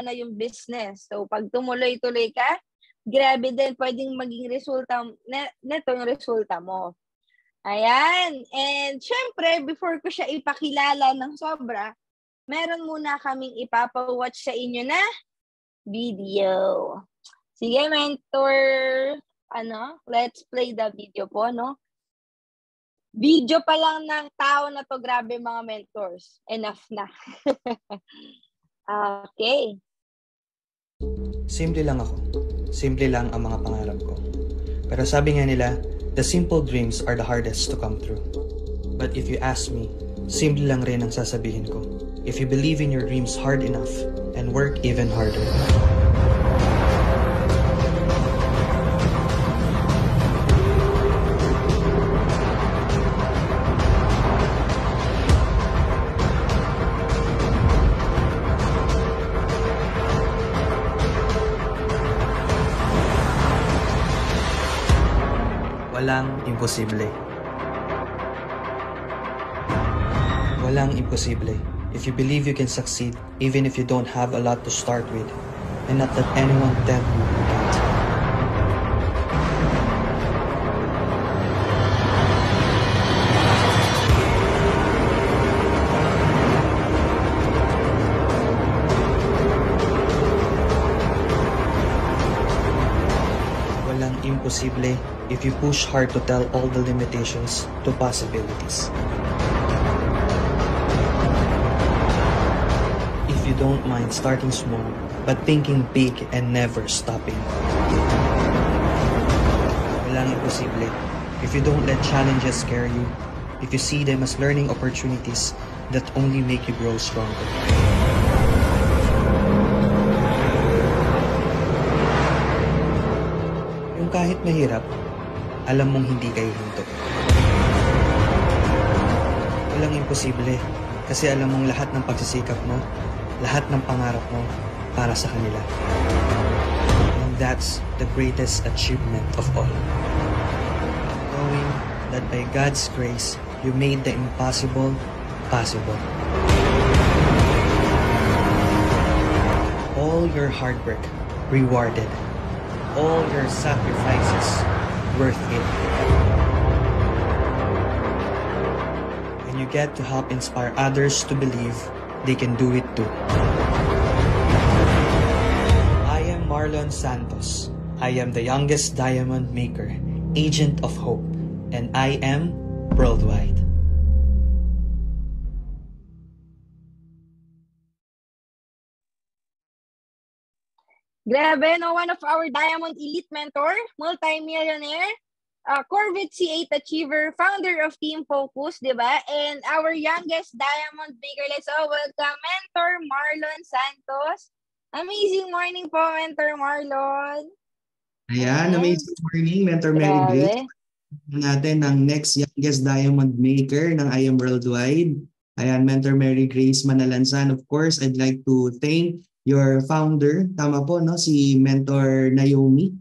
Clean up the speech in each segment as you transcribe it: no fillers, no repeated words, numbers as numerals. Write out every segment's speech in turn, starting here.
na yung business. So, pag tumuloy-tuloy ka, grabe din, pwedeng maging resulta, neto yung resulta mo. Ayan. And syempre, before ko siya ipakilala ng sobra, meron muna kaming ipapawatch sa inyo na video. Sige, mentor. Let's play the video po, no? Video pa lang ng tao na to, grabe mga mentors. Enough na. Okay. Simple lang ako. Simple lang ang mga pangarap ko. Pero sabi nga nila, the simple dreams are the hardest to come true. But if you ask me, simple lang rin ang sasabihin ko. If you believe in your dreams hard enough and work even harder. Walang imposible. Walang imposible. If you believe you can succeed, even if you don't have a lot to start with, and not let anyone tell you you can't. Walang imposible if you push hard to tell all the limitations to possibilities. If you don't mind starting small, but thinking big and never stopping. Walang imposible if you don't let challenges scare you, if you see them as learning opportunities that only make you grow stronger. Yung kahit mahirap, alam mong hindi kayo hinto. Walang imposible kasi alam mong lahat ng pagsisikap mo, lahat ng pangarap mo para sa kanila. And that's the greatest achievement of all. Knowing that by God's grace, you made the impossible possible. All your hard work rewarded. All your sacrifices worth it. And you get to help inspire others to believe they can do it too. I am Marlon Santos. I am the youngest diamond maker, agent of hope, and I am worldwide. Grabe, no? One of our Diamond Elite mentor, multi-millionaire, Corvette C8 achiever, founder of Team Focus, di ba? And our youngest Diamond maker. Let's all welcome Mentor Marlon Santos. Amazing morning po, Mentor Marlon. Ayan, amazing morning, Mentor Mary Grace. Natin ang next youngest Diamond maker ng I Am Worldwide. Ayan, Mentor Mary Grace Manalansan. Of course, I'd like to thank your founder, tama po, no? Si Mentor Naomi.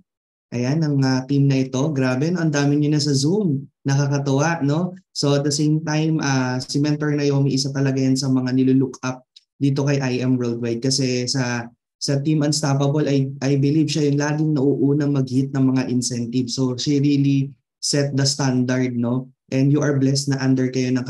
Ayan, ang team na ito. Grabe, no? Ang dami nyo na sa Zoom. Nakakatuwa, no? So at the same time, si Mentor Naomi, isa talaga yan sa mga nilulook up dito kay I Am Worldwide. Kasi sa Team Unstoppable, I believe siya yung laging nauunang mag-hit ng mga incentives. So she really set the standard, no? And you are blessed na under kayo ng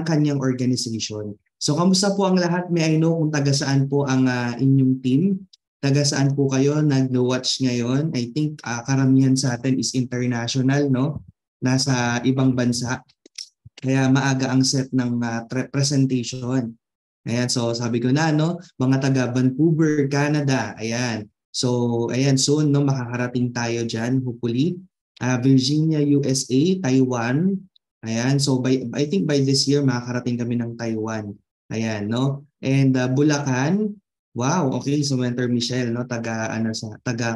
kanyang organization. So kamusta po ang lahat? May I know kung taga saan po ang inyong team? Taga saan po kayo nag-watch ngayon? I think karamihan sa atin is international, no? Nasa ibang bansa. Kaya maaga ang set ng presentation. Ayan, so sabi ko na, no? Mga taga Vancouver, Canada. Ayan. So, ayan, soon, no? Makakarating tayo dyan, hopefully. Virginia, USA, Taiwan. Ayan, so I think by this year, makakarating kami ng Taiwan. Ayan, no? And Bulacan, wow, okay, so Mentor Michelle, no? Taga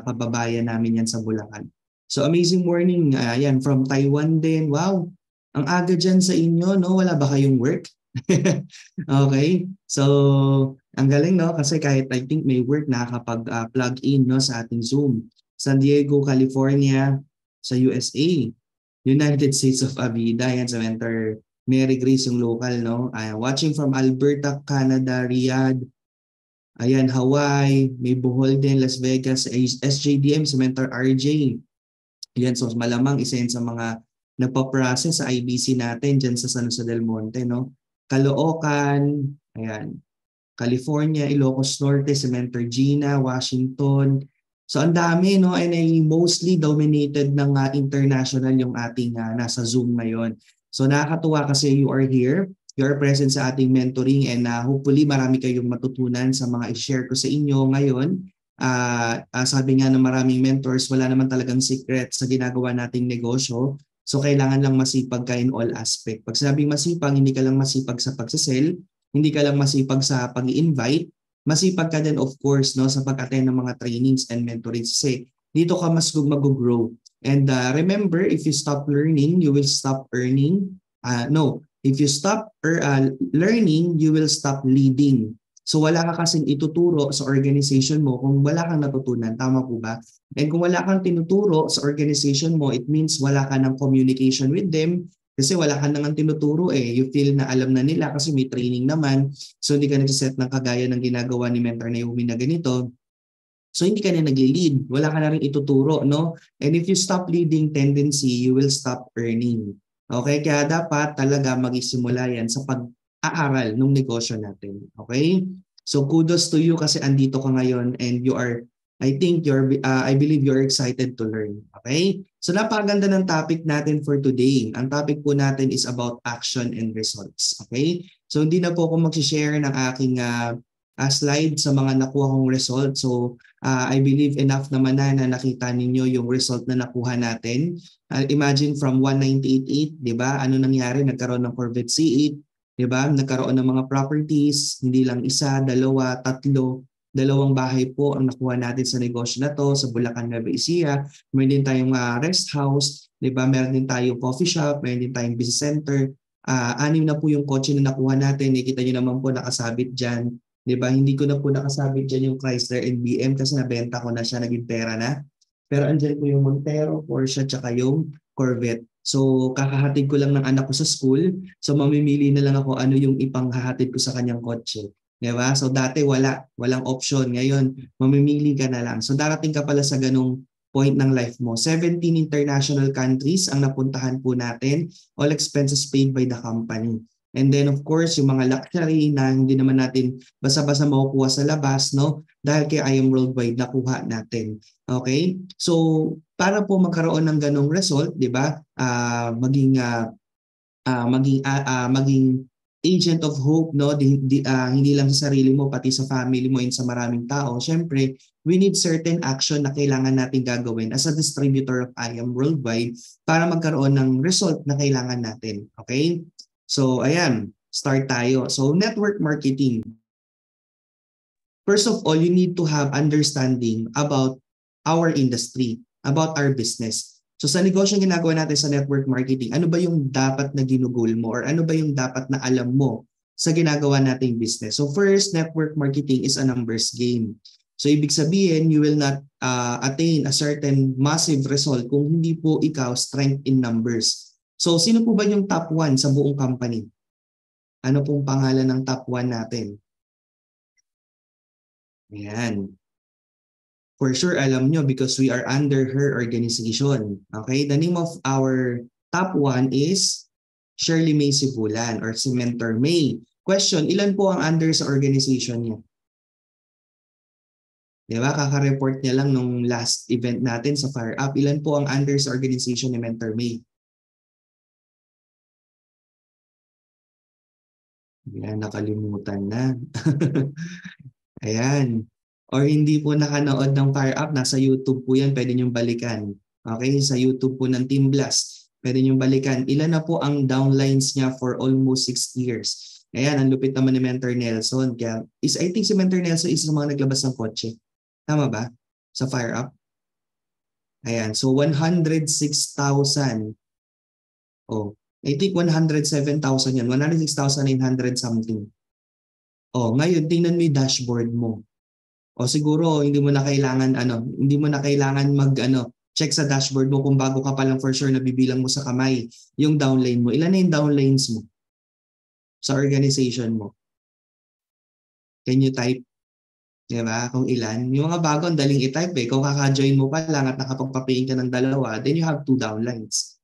kababayan namin yan sa Bulacan. So amazing morning, ayan, from Taiwan din. Wow, ang aga dyan sa inyo, no? Wala ba kayong work? Okay, so ang galing, no? Kasi kahit I think may work, nakakapag-plug in, no, sa ating Zoom. San Diego, California, sa USA, United States of Avida, yan sa Mentor Mary Grace yung local, no? Watching from Alberta, Canada, Riyadh, Ayan, Hawaii, may Bohol din, Las Vegas, SJDM, si Mentor RJ. Yan, so malamang isa yan sa mga nagpa-process sa IBC natin dyan sa San Jose del Monte, no? Caloocan, ayan, California, Ilocos Norte, si Mentor Gina, Washington. So ang dami, no? And I mostly dominated ng international yung ating nasa Zoom ngayon. So nakakatuwa kasi you are here, you are present sa ating mentoring, and hopefully marami kayong matutunan sa mga i-share ko sa inyo ngayon. Sabi nga ng maraming mentors, wala naman talagang secret sa ginagawa nating negosyo. So kailangan lang masipag ka in all aspect. Pag sabing masipag, hindi ka lang masipag sa pagsasell, hindi ka lang masipag sa pag-i-invite, masipag ka din of course no sa pag-attend ng mga trainings and mentoring. Kasi dito ka mas mag-grow. And remember, if you stop learning, you will stop earning. If you stop learning, you will stop leading. So wala ka kasing ituturo sa organization mo kung wala kang natutunan. Tama po ba? And kung wala kang tinuturo sa organization mo, it means wala ka ng communication with them kasi wala ka nang tinuturo eh. You feel na alam na nila kasi may training naman. So hindi ka nagsiset ng kagaya ng ginagawa ni Mentor Naomi na ganito. So hindi ka na nag-lead. Wala ka na rin ituturo, no? And if you stop leading tendency, you will stop earning. Okay? Kaya dapat talaga mag-isimula yan sa pag-aaral ng negosyo natin. Okay? So kudos to you kasi andito ka ngayon and you are, I believe you're excited to learn. Okay? So napakaganda ng topic natin for today. Ang topic po natin is about action and results. Okay? So hindi na po ako mag-share ng aking slide sa mga nakuha kong result. So I believe enough naman na nakita ninyo yung result na nakuha natin. Imagine from 198.8, di ba? Ano nangyari? Nagkaroon ng Corvette C8, di ba? Nagkaroon ng mga properties, hindi lang isa, dalawa, tatlo. Dalawang bahay po ang nakuha natin sa negosyo na to sa Bulacan, Nueva Ecija. Meron din tayong rest house, di ba? Meron din tayong coffee shop, meron din tayong business center. 6 na po yung kotse na nakuha natin. Nakita nyo naman po nakasabit dyan. Diba? Hindi ko na po nakasabit dyan yung Chrysler and BM kasi nabenta ko na siya, naging pera na. Pero andyan po yung Montero, Porsche, tsaka yung Corvette. So kakahatid ko lang ng anak ko sa school. So mamimili na lang ako ano yung ipanghahatid ko sa kanyang kotse. Diba? So dati walang option. Ngayon, mamimili ka na lang. So darating ka pala sa ganung point ng life mo. 17 international countries ang napuntahan po natin. All expenses paid by the company. And then of course, yung mga luxury na hindi naman natin basta-basta makukuha sa labas, no? Dahil kay I Am Worldwide nakuha natin. Okay? So, para po magkaroon ng ganong result, 'di ba? Maging agent of hope, no? Hindi lang sa sarili mo, pati sa family mo and sa maraming tao. Syempre, we need certain action na kailangan natin gagawin as a distributor of I Am Worldwide para magkaroon ng result na kailangan natin. Okay? So, ayan, start tayo. So, network marketing. First of all, you need to have understanding about our industry, about our business. So, sa negosyo ginagawa natin sa network marketing, ano ba yung dapat na ginugol mo or ano ba yung dapat na alam mo sa ginagawa nating business? So, first, network marketing is a numbers game. So, ibig sabihin, you will not attain a certain massive result kung hindi po ikaw strength in numbers. So, sino po ba yung top 1 sa buong company? Ano pong pangalan ng top 1 natin? Ayan. For sure, alam nyo because we are under her organization. Okay? The name of our top 1 is Shirley May Sibulan or si Mentor May. Question, ilan po ang under sa organization niya? Diba? Kaka-report niya lang nung last event natin sa Fire Up. Ilan po ang under sa organization ni Mentor May? Ayan, nakalimutan na. Ayan. Or hindi po nakanood ng Fire Up, nasa YouTube po yan, pwede niyong balikan. Okay, sa YouTube po ng Team Blast, pwede niyong balikan. Ilan na po ang downlines niya for almost 6 years. Ayan, ang lupit naman ni Mentor Nelson. Kaya, I think si Mentor Nelson is sa mga naglabas ng kotse. Tama ba? Sa Fire Up? Ayan, so 106,000. Oh, I think 107,000 yan. 106,900 something. Oh, ngayon tingnan mo 'yung dashboard mo. O siguro hindi mo na kailangan check sa dashboard mo kung bago ka pa lang for sure nabibilang mo sa kamay yung downline mo. Ilan na yung downlines mo sa organization mo? Can you type? Diba? Kung ilan. Yung mga bago, ang daling i-type eh. Kung kaka-join mo pa lang at nakapagpapayin ka ng dalawa, then you have 2 downlines.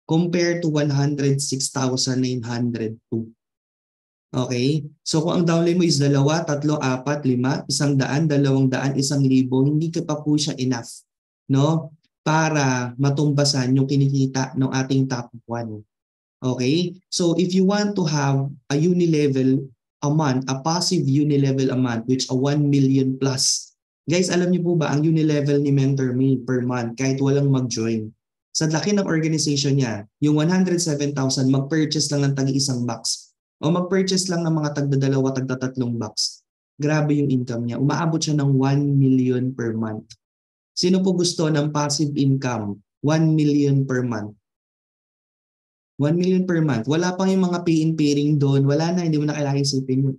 Compared to 106,902. Okay? So kung ang downline mo is 2, 3, 4, 5, 100, 200, 1,000, hindi ka pa po siya enough, no? Para matumbasan yung kinikita ng ating top 1. Okay? So if you want to have a unilevel a month, a passive unilevel a month, which a 1 million plus. Guys, alam niyo po ba, ang unilevel ni MentorMe per month, kahit walang mag-join, sa laki ng organization niya, yung 107,000, mag-purchase lang ng tagi-isang box. O mag-purchase lang ng mga tagda-2, tagda-3 box. Grabe yung income niya. Umaabot siya ng 1 million per month. Sino po gusto ng passive income? 1 million per month. 1 million per month. Wala pang yung mga pay-in-pairing doon. Wala na, hindi mo na kailangan isipin yun.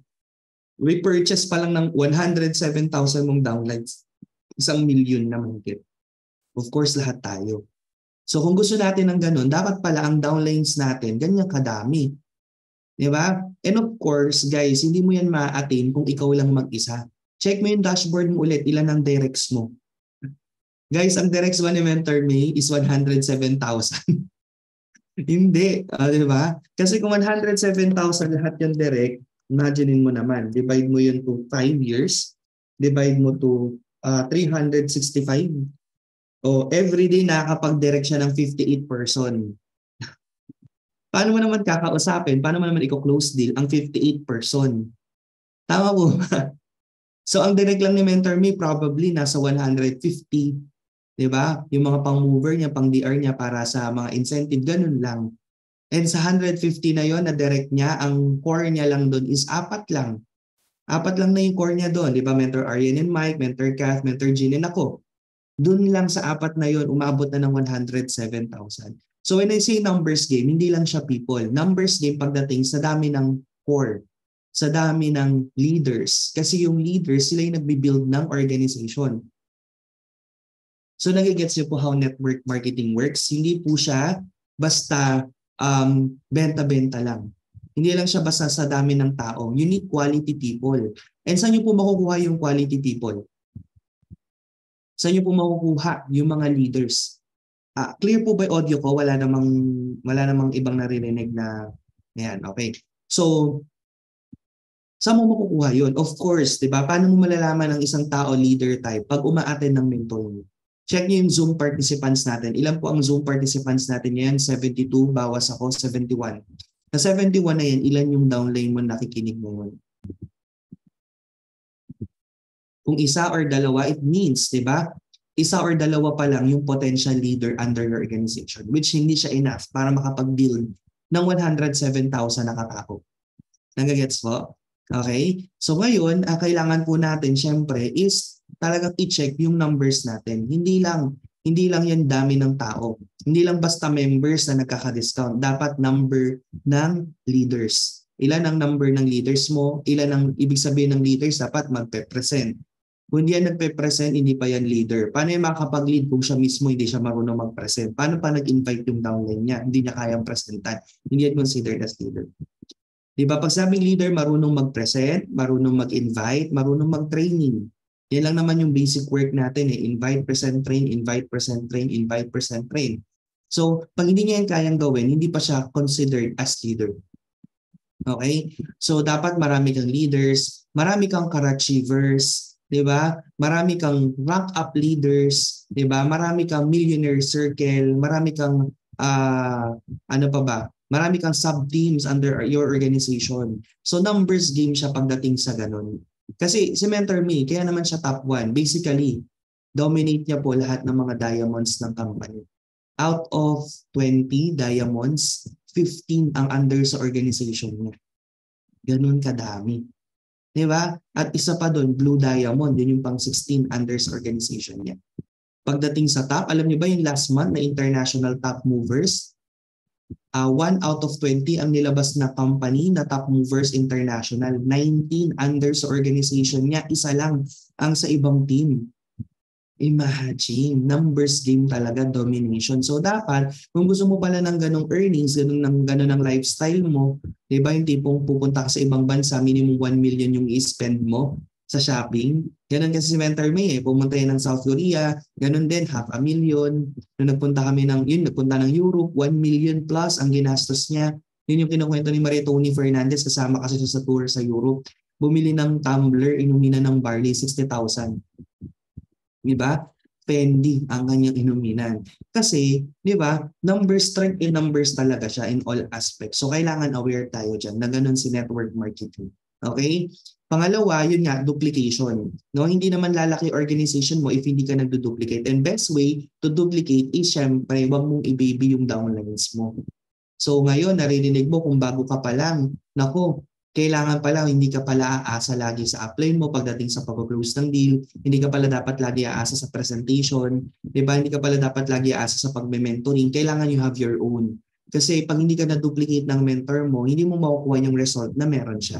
We purchase pa lang ng 107,000 mong downlines. 1 million na mahigit. Of course, lahat tayo. So kung gusto natin ng ganun, dapat pala ang downlines natin, ganyan kadami. Diba? And of course, guys, hindi mo yan ma-attain kung ikaw lang mag-isa. Check mo yung dashboard mo ulit, ilan ang directs mo. Guys, ang directs mo ni MentorMe is 107,000. Hindi, diba? Kasi kung 107,000 lahat yung direct, imaginein mo naman, divide mo yun to 5 years, divide mo to 365. O everyday nakakapag-direct siya ng 58 person. Paano mo naman kakausapin? Paano mo naman i-close deal ang 58 person? Tama po ba? So ang direct lang ni MentorMe probably nasa 150. Diba? Yung mga pang-mover niya, pang-DR niya para sa mga incentive, ganun lang. And sa 150 na yon na direct niya, ang core niya lang doon is 4 lang. 4 lang na yung core niya doon. Diba? Mentor Arian and Mike, Mentor Kath, Mentor Jean and ako. Doon lang sa 4 na yon umabot na ng 107,000. So when I say numbers game, hindi lang siya people. Numbers game pagdating sa dami ng core, sa dami ng leaders. Kasi yung leaders, sila yung nagbibuild ng organization. So nagigets niyo po how network marketing works. Hindi po siya basta benta-benta lang. Hindi lang siya basta sa dami ng tao. You need quality people. And saan niyo po makukuha yung quality people? Saan niyo po makukuha yung mga leaders? Clear po ba yung audio ko? Wala namang ibang naririnig na yan. Okay. So, saan mo makukuha yun? Of course, di ba? Paano mo malalaman ang isang tao leader type pag uma-attend ng mentor mo? Check niyo yung Zoom participants natin. Ilan po ang Zoom participants natin ngayon? 72, bawas ako, 71. Sa 71 na yan, ilan yung downline mo nakikinig mo? Kung isa or dalawa, it means, di ba? Isa or dalawa pa lang yung potential leader under your organization, which hindi siya enough para makapag-build ng 107,000 na katao. Nagagets po? Okay? So ngayon, kailangan po natin syempre is talagang i-check yung numbers natin. Hindi lang yan dami ng tao. Hindi lang basta members na nagkaka-discount. Dapat number ng leaders. Ilan ang number ng leaders mo? Ilan ang ibig sabihin ng leaders? Dapat magpe-present. Kung hindi yan nagpe-present, hindi pa yan leader. Paano yung makakapag-lead kung siya mismo hindi siya marunong mag-present? Paano pa nag-invite yung downline niya? Hindi niya kayang presentan. Hindi yan considered as leader. Diba? Pag sabing leader, marunong mag-present, marunong mag-invite, marunong mag-training. Yan lang naman yung basic work natin eh. Invite, present, train, invite, present, train, invite, present, train. So, pag hindi niya yan kayang gawin, hindi pa siya considered as leader. Okay? So, dapat marami kang leaders, marami kang car-achievers, diba? Marami kang rank-up leaders, diba? Marami kang millionaire circle, marami kang, ano pa ba? Marami kang sub-teams under your organization. So numbers game siya pagdating sa ganun. Kasi si MentorMe, kaya naman siya top 1. Basically, dominate niya po lahat ng mga diamonds ng company. Out of 20 diamonds, 15 ang under sa organization niya. Ganun kadami. Diba? At isa pa doon, blue diamond, yun yung pang 16 under sa organization niya. Pagdating sa top, alam niyo ba yung last month na international top movers? 1 out of 20 ang nilabas na company na top movers international. 19 under sa organization niya. Isa lang ang sa ibang team. Imagine, numbers game talaga, domination. So dapat, kung gusto mo pala ng ganong earnings, ganong ng lifestyle mo, di ba yung tipong pupunta ka sa ibang bansa, minimum 1 million yung i-spend mo, sa shopping. Ganun kasi si Mentor May pumunta yan ng South Korea, ganun din, 500,000. Nung nagpunta ng Europe, 1 million plus ang ginastos niya. Yun yung kinukwento ni Maria Tony Fernandez, kasama kasi siya sa tour sa Europe. Bumili ng tumbler, inuminan ng barley, 60,000. Diba? Fendi ang kanyang inuminan. Kasi, di ba, numbers, strength in numbers talaga siya in all aspects. So, kailangan aware tayo dyan na ganun si network marketing. Okay? Pangalawa, yun nga, duplication. No, hindi naman lalaki organization mo if hindi ka nagdo-duplicate. And best way to duplicate is syempre, wag mong i-baby yung downlines mo. So, ngayon, naririnig mo kung bago ka pa lang, nako, kailangan pala hindi ka pala aasa lagi sa upline mo pagdating sa pag-close ng deal. Hindi ka pala dapat lagi aasa sa presentation. Diba? Hindi ka pala dapat lagi aasa sa pag-mentoring. Kailangan you have your own. Kasi pag hindi ka na-duplicate ng mentor mo, hindi mo makukuha yung result na meron siya.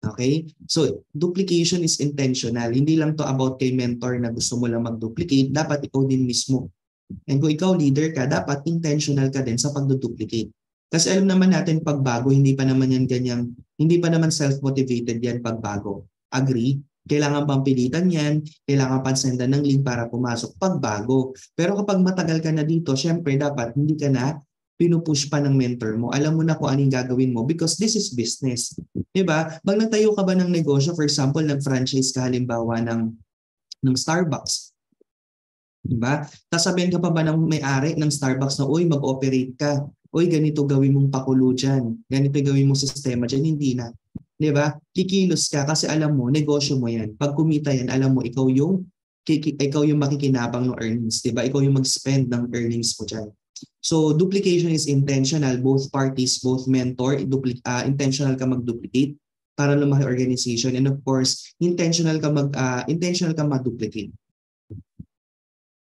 Okay? So, duplication is intentional. Hindi lang to about kay mentor na gusto mo lang mag-duplicate. Dapat ikaw din mismo. And kung ikaw leader ka, dapat intentional ka din sa pag-duplicate. Kasi alam naman natin pagbago, hindi pa naman yan ganyang, hindi pa naman self-motivated yan pagbago. Agree? Kailangan pang pilitan yan, kailangan pang sendan ng link para pumasok pagbago. Pero kapag matagal ka na dito, syempre dapat hindi ka na pinupush pa ng mentor mo. Alam mo na kung anong gagawin mo because this is business. Diba? Pag nagtayo ka ba ng negosyo, for example, nag-franchise ka halimbawa ng Starbucks. Diba? Tapos sabihin ka pa ba ng may-ari ng Starbucks na, uy, mag-operate ka. Uy, ganito gawin mong pakulo dyan. Ganito gawin mong sistema dyan. Hindi na. Diba? Kikilos ka kasi alam mo, negosyo mo yan. Pag kumita yan, alam mo, ikaw yung makikinabang ng earnings. Diba? Ikaw yung mag-spend ng earnings mo dyan. So, duplication is intentional. Both parties, both mentor, intentional ka mag-duplicate para lumaki organization. And of course, intentional ka mag-duplicate.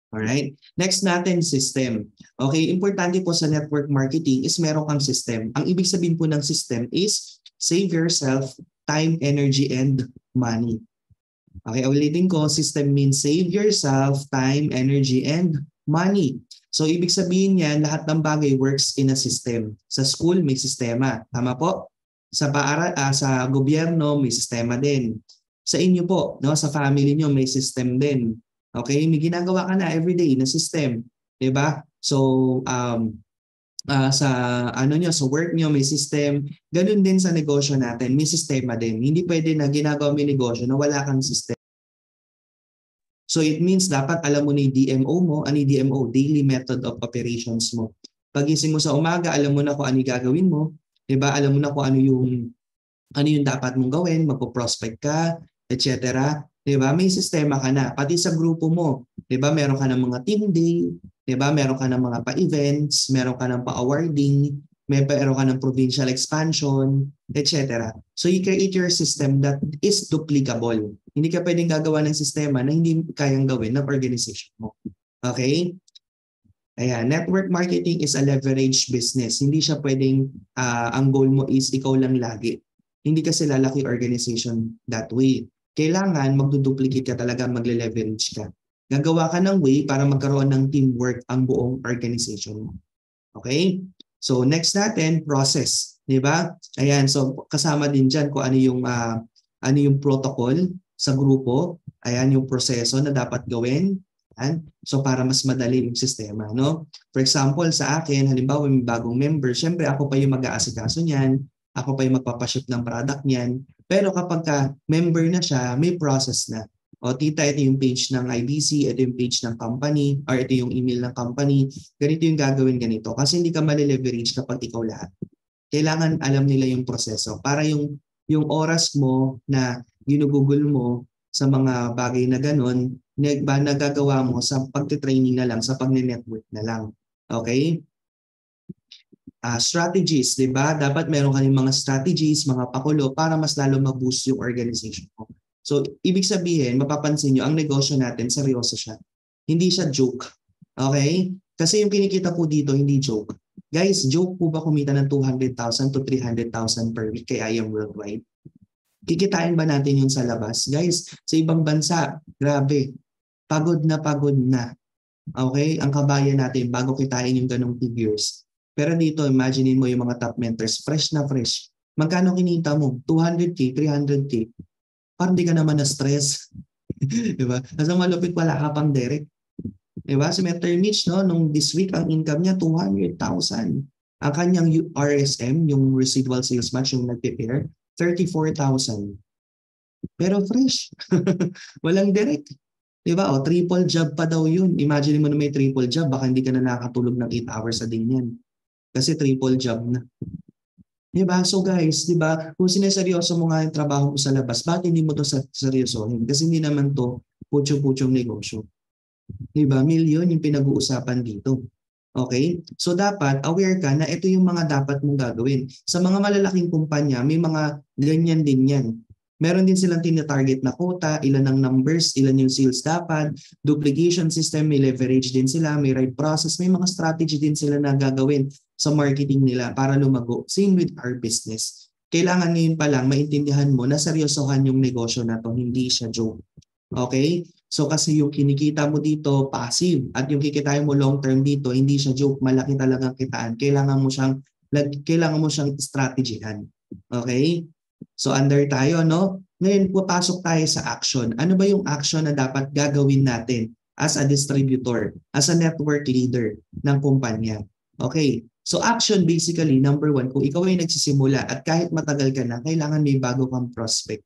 Alright? Next natin, system. Okay, importante po sa network marketing is meron kang system. Ang ibig sabihin po ng system is save yourself time, energy, and money. Okay, ulitin ko, system means save yourself time, energy, and money. So, ibig sabihin yan, lahat ng bagay works in a system. Sa school, may sistema. Tama po? Sa gobyerno, may sistema din. Sa inyo po, no, sa family nyo, may system din. Okay, may ginagawa ka na everyday na system, 'di ba? So sa work niyo may system, ganun din sa negosyo natin, may sistema din. Hindi pwede na ginagawa mo yung negosyo na wala kang system. So it means dapat alam mo na yung DMO mo, DMO, daily method of operations mo. Pagising mo sa umaga, alam mo na kung ano yung gagawin mo, 'di ba? Alam mo na kung ano yung dapat mong gawin, magpo-prospect ka, etc. Diba? May sistema ka na. Pati sa grupo mo, diba? Meron ka ng mga team day, diba? Meron ka ng mga pa-events, meron ka ng pa-awarding, meron ka ng provincial expansion, etc. So you create your system that is duplicable. Hindi ka pwedeng gagawa ng sistema na hindi kayang gawin ng organization mo. Okay? Ayan, network marketing is a leverage business. Hindi siya pwedeng, ang goal mo is ikaw lang lagi. Hindi kasi lalaki organization that way. Kailangan magduduplicate ka talaga, magle-leverage ka. Gagawa ka ng way para magkaroon ng teamwork ang buong organization mo. Okay? So next natin, process. Diba? Ayan, so kasama din dyan kung ano yung protocol sa grupo. Ayan yung proseso na dapat gawin. Ayan. So para mas madali yung sistema. No? For example, sa akin, halimbawa may bagong member, syempre ako pa yung mag-aasikaso niyan. Ako pa yung magpapaship ng product niyan. Pero kapag member na siya, may process na. O tita, ito yung page ng IBC, ito yung page ng company, or ito yung email ng company. Ganito yung gagawin ganito. Kasi hindi ka mali-leverage kapag ikaw lahat. Kailangan alam nila yung proseso. Para yung oras mo na ginugugol mo sa mga bagay na ganun, nagagawa mo sa pagtitraining na lang, sa pag-network na lang. Okay? Strategies, di ba? Dapat meron ka mga strategies, mga pakulo para mas lalo mag-boost yung organization mo. So, ibig sabihin, mapapansin nyo, ang negosyo natin, seryoso siya. Hindi siya joke. Okay? Kasi yung kinikita po dito, hindi joke. Guys, joke po ba kumita ng 200,000 to 300,000 per week kay I Am Worldwide? Kikitain ba natin yun sa labas? Guys, sa ibang bansa, grabe, pagod na. Okay? Ang kabayan natin, bago kitain yung ganong figures. Pero dito, imaginein mo yung mga top mentors, fresh na fresh. Magkano kinita mo? 200K, 300K. parang di ka naman na-stress. Diba? Kasi malupit wala ka pang direct. Diba? Si Mentor Mitch, no, nung this week, ang income niya, 200,000. Ang kanyang RSM, yung residual sales match, yung nag-prepare, 34,000. Pero fresh. Walang direct. Diba? O, triple job pa daw yun. Imagine mo na may triple job, baka hindi ka na nakakatulog ng 8 hours a day niyan. Kasi triple job na. Diba? So guys, diba, kung sineseryoso mo nga yung trabaho mo sa labas, bakit hindi mo to seryosohin? Kasi hindi naman to putyo-putyong negosyo. Diba? Milyon yung pinag-uusapan dito. Okay? So dapat aware ka na ito yung mga dapat mong gagawin. Sa mga malalaking kumpanya, may mga ganyan din yan. Meron din silang tina-target na quota, ilan ang numbers, ilan yung sales dapat, duplication system, may leverage din sila, may right process, may mga strategy din sila na gagawin sa marketing nila para lumago. Same with our business. Kailangan ngayon pa lang maintindihan mo na seryosohan yung negosyo na to, hindi siya joke. Okay? So kasi yung kinikita mo dito, passive. At yung kikitain mo long term dito, hindi siya joke. Malaki talagang kitaan. Kailangan mo siyang strategyhan. Okay? So under tayo, no? Ngayon, papasok tayo sa action. Ano ba yung action na dapat gagawin natin as a distributor, as a network leader ng kumpanya? Okay. So action basically, number 1, kung ikaw ay nagsisimula at kahit matagal ka na, kailangan may bago kang prospect.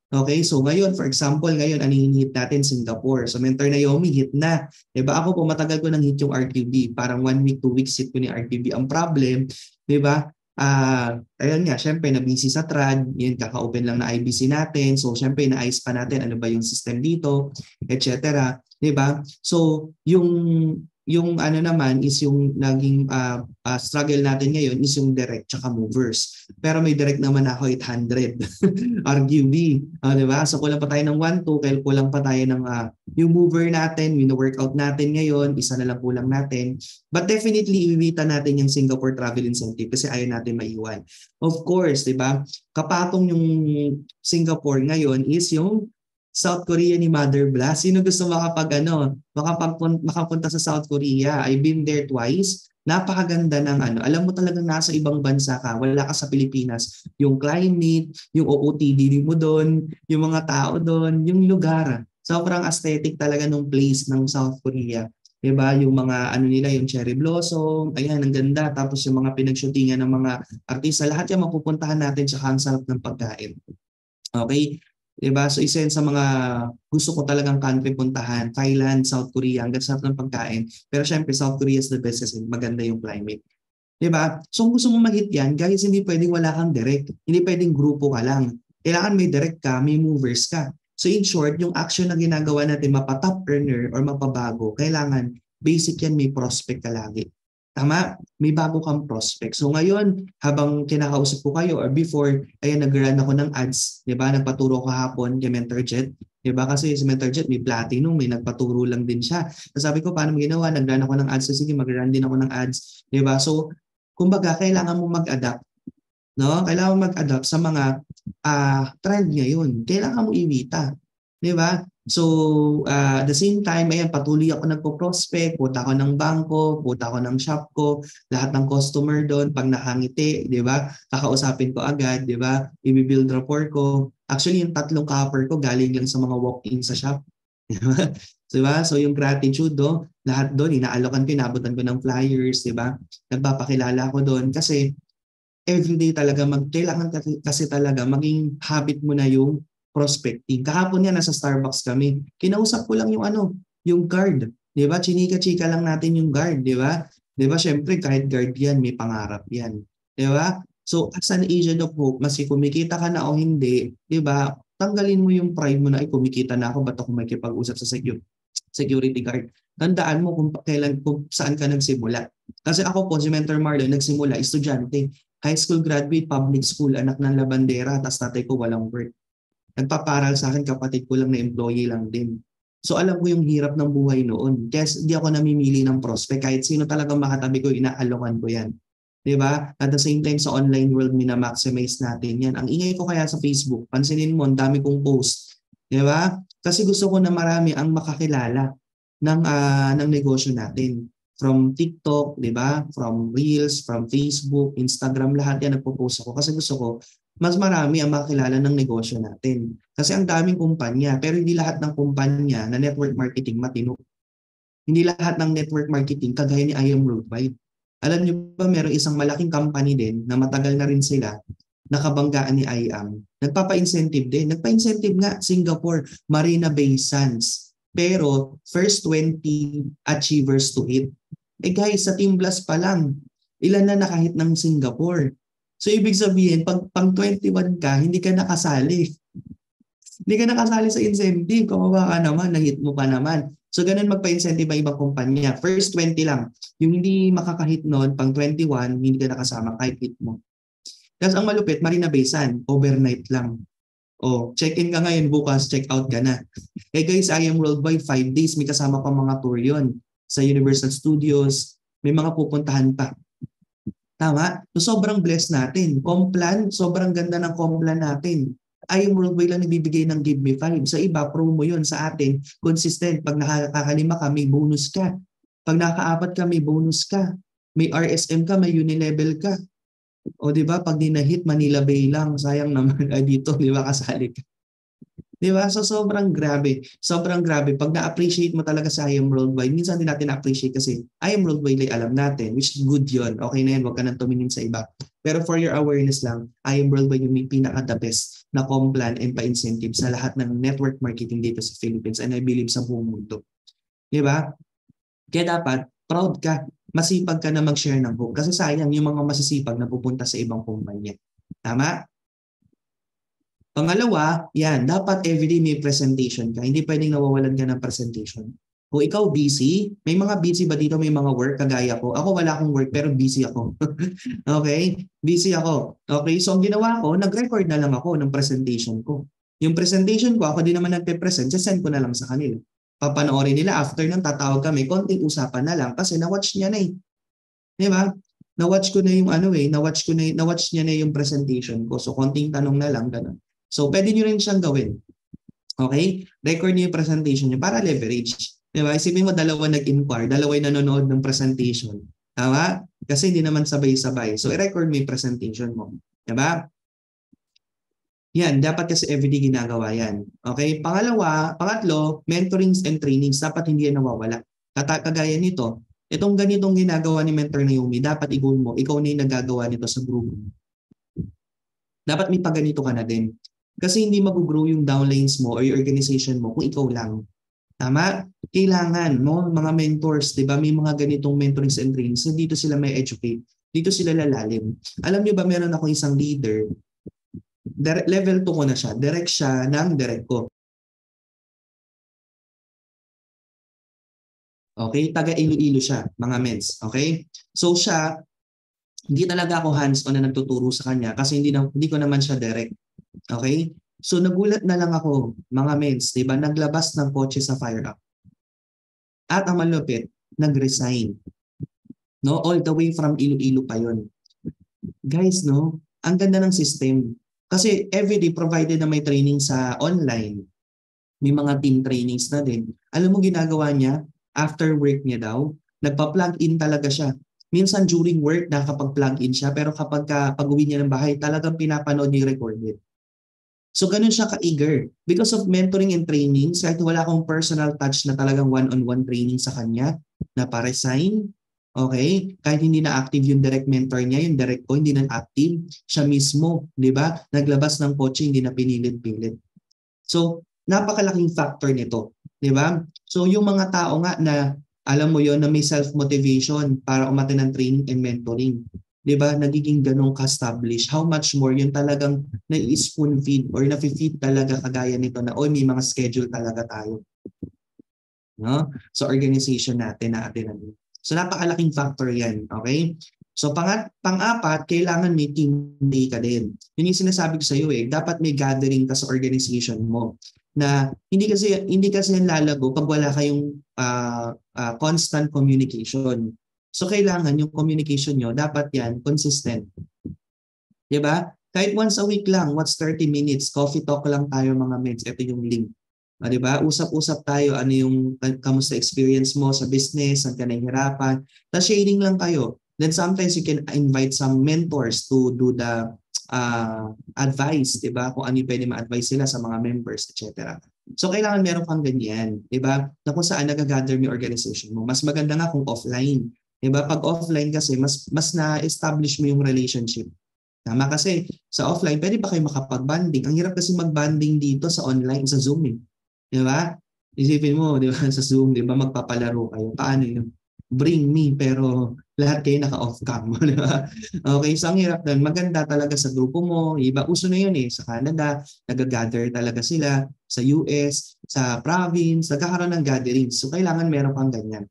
Okay, so ngayon, for example, ngayon, anong hit natin? Singapore. So Mentor Naomi, hit na. Diba? Ako po, matagal ko nang hit yung RQB. Parang 1 week, 2 weeks hit ko ni RQB. Ang problem, diba? Ayun nga, syempre, na-busy sa trad. Yun, kaka-open lang na IBC natin. So syempre, na-ayos pa natin ano ba yung system dito, etc. Diba? So, yung ano naman is yung naging struggle natin ngayon is yung direct tsaka movers. Pero may direct naman ako 800 RQB. Diba? So kulang pa tayo ng 1-2, kulang pa tayo ng yung mover natin, wino-workout natin ngayon, isa na lang kulang natin. But definitely, iwiwitan natin yung Singapore Travel Incentive kasi ayaw natin maiwan. Of course, diba? Kapatong yung Singapore ngayon is yung South Korea ni Mother Blast. Sino gusto makapunta sa South Korea? I've been there twice. Napakaganda ng alam mo talagang nasa ibang bansa ka, wala ka sa Pilipinas. Yung climate, yung OOTD mo doon, yung mga tao doon, yung lugar. Sobrang aesthetic talaga ng place ng South Korea. Diba? Yung mga nila, yung cherry blossom, ayan, ang ganda. Tapos yung mga pinagshootingan ng mga artista, lahat yan mapupuntahan natin sa ang sarap ng pagkain. Okay? Diba? So isa yan sa mga gusto ko talagang country puntahan. Thailand, South Korea, ang sarap ng pagkain. Pero syempre South Korea is the best kasi maganda yung climate. Diba? So kung gusto mo mag-hit yan, guys, hindi pwedeng wala kang direct. Hindi pwedeng grupo ka lang. Kailangan may direct ka, may movers ka. So in short, yung action na ginagawa natin mapa-top earner or mapabago, kailangan basic yan, may prospect ka lagi. Tama, may bago kang prospect. So ngayon, habang kinakausap ko kayo or before, ayan, nag-run ako ng ads. Diba? Nagpaturo kahapon kay MentorJet. Diba? Kasi si MentorJet may platinum, may nagpaturo lang din siya. So sabi ko, paano mo ginawa? Nag-run ako ng ads. So sige, mag-run din ako ng ads. Diba? So, kumbaga, kailangan mo mag-adapt. No? Kailangan mo mag-adapt sa mga trend ngayon. Kailangan mo iwita. Diba? So, at the same time, ayan, patuloy ako nagpo-prospect, puta ako ng bangko, puta ako ng shop ko, lahat ng customer doon, pag nakangiti, di ba? Kakausapin ko agad, di ba? I-build rapport ko. Actually, yung 3 copper ko galing lang sa mga walk-in sa shop. Di ba? So, yung gratitude, lahat doon, inaalokan ko, inabutan ko ng flyers, di ba? Nagpapakilala ko doon kasi everyday talaga, kailangan kasi talaga maging habit mo na yung prospecting. Kahapon nga nasa Starbucks kami. Kinausap ko lang yung guard. 'Di ba? Chinika-chika lang natin yung guard, 'di ba? 'Di ba? Syempre kahit guard 'yan, may pangarap 'yan. 'Di ba? So as an agent of hope, maski kumikita ka na o hindi, 'di ba? Tanggalin mo yung pride mo na kumikita na ako, ba't ako makikipag-usap sa security guard. Tandaan mo kung saan ka nagsimula. Kasi ako po, si Mentor Marlon, nagsimula, estudyante. High school graduate, public school, anak ng labandera, tas tatay ko walang work. Nagpaparal sa akin, kapatid ko lang na employee lang din. So alam ko yung hirap ng buhay noon. Kaya di ako namimili ng prospect. Kahit sino talagang makatabi ko, inaalokan ko yan. Diba? At the same time, sa online world, minamaximize natin yan. Ang ingay ko kaya sa Facebook, pansinin mo, ang dami kong post. Diba? Kasi gusto ko na marami ang makakilala ng negosyo natin. From TikTok, diba? From Reels, from Facebook, Instagram, lahat yan nagpo-post ako. Kasi gusto ko, mas marami ang makakilala ng negosyo natin. Kasi ang daming kumpanya, pero hindi lahat ng kumpanya na network marketing matino. Hindi lahat ng network marketing kagaya ni IM Worldwide. Alam niyo ba, meron isang malaking company din na matagal na rin sila, nakabanggaan ni IAM. Nagpapa-incentive din. Nagpa-incentive nga, Singapore, Marina Bay Sands. Pero first 20 achievers to it. Eh guys, sa Team Blast pa lang, ilan na nakahit ng Singapore? So ibig sabihin, pang 21 ka, hindi ka nakasali. Hindi ka nakasali sa incentive. Kawawa ka naman, nahit mo pa naman. So ganun magpa-incentive ang ibang kumpanya. First 20 lang. Yung hindi makakahit noon, pang 21, hindi ka nakasama kahit hit mo. Tapos ang malupit, Marina Bay Sands, overnight lang. O, check-in ka ngayon, bukas, check-out ka na. Eh guys, IM Worldwide, 5 days, may kasama pa mga tour yon sa Universal Studios, may mga pupuntahan pa. Tama? So sobrang blessed natin. Complan, sobrang ganda ng complan natin. IM Worldwide lang nabibigay ng Give Me 5. Sa iba, promo yun. Sa atin, consistent. Pag nakakalima ka, may bonus ka. Pag nakaapat ka, may bonus ka. May RSM ka, may Unilevel ka. O di ba, pag di na-hit, Manila Bay lang. Sayang naman dito, di ba, kasali ka. Di ba? So sobrang grabe. Sobrang grabe. Pag na-appreciate mo talaga sa IM Worldwide, minsan din natin na-appreciate kasi IM Worldwide ay alam natin, which is good yun. Okay na yun, huwag ka nang tumingin sa iba. Pero for your awareness lang, IM Worldwide yung may pinaka-the best na complan and pa-incentive sa lahat ng network marketing dito sa Philippines and I believe sa buong mundo. Di ba? Kaya dapat, proud ka. Masipag ka na mag-share ng hope. Kasi sayang yung mga masisipag na pupunta sa ibang kumpanya. Tama? Pangalawa, yan, dapat everyday may presentation ka. Hindi pwedeng nawawalan ka ng presentation. Kung ikaw busy, may mga busy ba dito, may mga work kagaya ko? Ako wala akong work pero busy ako. Okay? Busy ako. Okay? So ang ginawa ko, nag-record na lang ako ng presentation ko. Yung presentation ko, ako din naman nagpe-present, send ko na lang sa kanila. Papanoorin nila after nang tatawag kami, konting usapan na lang kasi na-watch niya na eh. Di ba? Na-watch ko na yung na-watch niya na yung presentation ko. So konting tanong na lang, ganun. So, pwede nyo rin siyang gawin. Okay? Record nyo yung presentation nyo para leverage. Diba? Isipin mo, dalawa nag-inquire, dalawa yung nanonood ng presentation. Tama? Kasi hindi naman sabay-sabay. So, i-record mo yung presentation mo. Diba? Yan, dapat kasi everyday ginagawa yan. Okay? Pangatlo, mentorings and trainings. Dapat hindi yan nawawala. Kagaya nito, itong ganitong ginagawa ni Mentor Naomi, dapat i-goal mo, ikaw na yung nagagawa nito sa group. Dapat may paganito ka na din. Kasi hindi mag-grow yung downlines mo or yung organization mo kung ikaw lang. Tama? Kailangan mo, mga mentors, di ba? May mga ganitong mentorings and trainings. So dito sila may educate. Dito sila lalalim. Alam niyo ba, meron ako isang leader. Level 2 ko na siya. Direct siya ng direct ko. Okay? Taga Iloilo siya, mga mens. Okay? So siya, hindi talaga ako hands-on na nagtuturo sa kanya kasi hindi ko naman siya direct. Okay? So nagulat na lang ako, mga mens, diba? Naglabas ng kotse sa fire up. At ang malupit, nag-resign. No? All the way from Iloilo pa yon. Guys, no? Ang ganda ng system. Kasi everyday provided na may training sa online. May mga team trainings na din. Alam mo ginagawa niya? After work niya daw, nagpa-plug in talaga siya. Minsan during work, nakakapag-plug in siya, pero kapag pag-uwi niya ng bahay, talagang pinapanood niya yung recorded. So ganun siya ka-eager. Because of mentoring and trainings, kahit wala akong personal touch na talagang one-on-one training sa kanya, na pa-resign, okay? Kahit hindi na active yung direct mentor niya, yung direct ko, hindi na active, siya mismo, di ba? Naglabas ng kotse, hindi na pinilit-pilit. So, napakalaking factor nito, di ba? So, yung mga tao nga na alam mo yon na may self-motivation para umattend ng training and mentoring. Diba? Nagiging ganong ka-establish. How much more yun talagang na-spoon feed or na-feed talaga kagaya nito na may mga schedule talaga tayo. No? So organization natin na atin. So napakalaking factor yan. Okay? So pang-apat, kailangan may team day ka din. Yun yung sinasabi ko sa iyo dapat may gathering ka sa organization mo. Na hindi kasi yan lalago pag wala kayong constant communication. So kailangan yung communication nyo, dapat yan consistent. Diba? Kahit once a week lang, what's 30 minutes, coffee talk lang tayo mga mates, ito yung link. Diba? Usap-usap tayo, ano yung kamusta experience mo sa business, saan ka nahihirapan. Tapos sharing lang kayo. Then sometimes you can invite some mentors to do the advice, di ba? Kung ano yung pwede ma-advise sila sa mga members, etc. So kailangan meron kang ganyan, di ba? Na kung saan nag-gather yung organization mo. Mas maganda nga kung offline. Di ba? Pag offline kasi, mas na-establish mo yung relationship. Tama kasi sa offline, pwede pa kayo makapag-banding. Ang hirap kasi mag-banding dito sa online, sa Zoom. Di ba? Isipin mo, di ba, sa Zoom, di ba, magpapalaro kayo. Paano yun? Bring me, pero lahat kayo naka-off cam. Di ba? Okay, so ang hirap doon. Maganda talaga sa grupo mo. Iba, uso na yun sa Canada, nag-gather talaga sila. Sa US, sa province, nagkakaroon ng gatherings. So kailangan meron kang ganyan.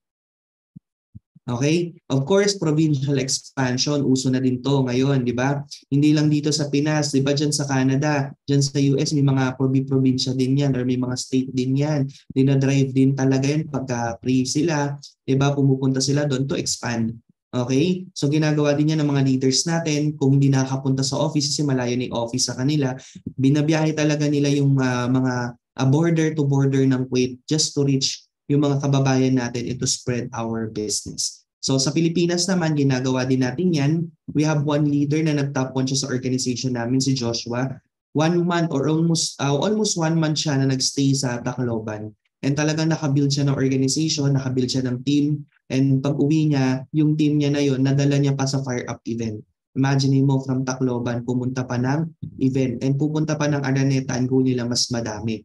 Okay? Of course, provincial expansion, uso na din to ngayon, di ba? Hindi lang dito sa Pinas, di ba? Diyan sa Canada, diyan sa US, may mga probinsya din yan or may mga state din yan. Dinadrive din talaga yan pagka free sila, di ba? Pumupunta sila doon to expand. Okay? So ginagawa din yan ng mga leaders natin. Kung hindi nakakapunta sa office, kasi malayo na yung office sa kanila, binabiyahe talaga nila yung mga border to border ng Kuwait just to reach yung mga kababayan natin to spread our business. So sa Pilipinas naman, ginagawa din natin yan. We have one leader na nag-top 1 siya sa organization namin, si Joshua. 1 month or almost 1 month siya na nagstay sa Tacloban. And talagang nakabuild siya ng organization, nakabuild siya ng team. And pag uwi niya, yung team niya na yun, nadala niya pa sa Fire Up event. Imagine mo from Tacloban, pumunta pa ng event. And pupunta pa ng Araneta, and goal nila mas madami.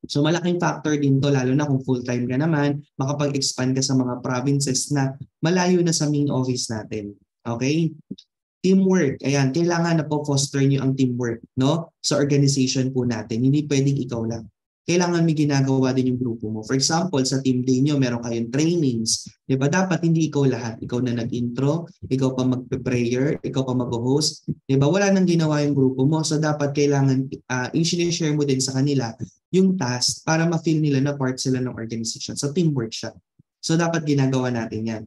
So malaking factor din to, lalo na kung full-time ka naman, makapag-expand ka sa mga provinces na malayo na sa main office natin. Okay? Teamwork. Ayan, kailangan na po foster nyo ang teamwork, no? Sa organization po natin. Hindi pwedeng ikaw lang. Kailangan may ginagawa din yung grupo mo. For example, sa team day nyo, meron kayong trainings. Diba? Dapat hindi ikaw lahat. Ikaw na nag-intro, ikaw pa mag-prayer, ikaw pa mag-host. Diba? Wala nang ginawa yung grupo mo. So dapat kailangan i-share mo din sa kanila yung task para ma-feel nila na part sila ng organization. So teamwork siya. So dapat ginagawa natin yan.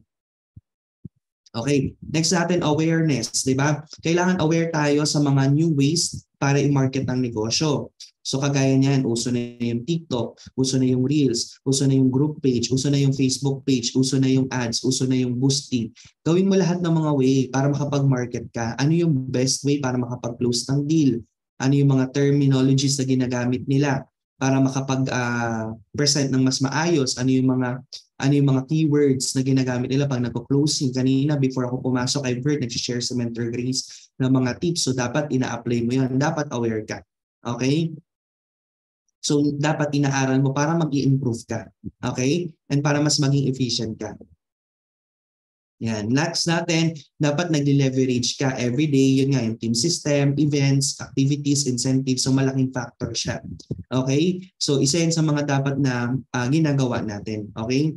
Okay, next natin, awareness, di ba? Kailangan aware tayo sa mga new ways para i-market ang negosyo. So kagaya niyan, uso na yung TikTok, uso na yung Reels, uso na yung group page, uso na yung Facebook page, uso na yung ads, uso na yung boosting. Gawin mo lahat ng mga way para makapag-market ka. Ano yung best way para makapag-close ng deal? Ano yung mga terminologies na ginagamit nila para makapag-present ng mas maayos? Ano yung mga keywords na ginagamit nila pag nagko-closing? Kanina, before ako pumasok, I've heard nag-share sa Mentor Grace ng mga tips. So dapat ina-apply mo yan. Dapat aware ka. Okay? So dapat inaaral mo para mag-i-improve ka. Okay? And para mas maging efficient ka. Yan. Next natin, dapat nag-leverage ka every day. Yun nga, yung team system, events, activities, incentives. So malaking factor siya. Okay? So isa yan sa mga dapat na ginagawa natin. Okay?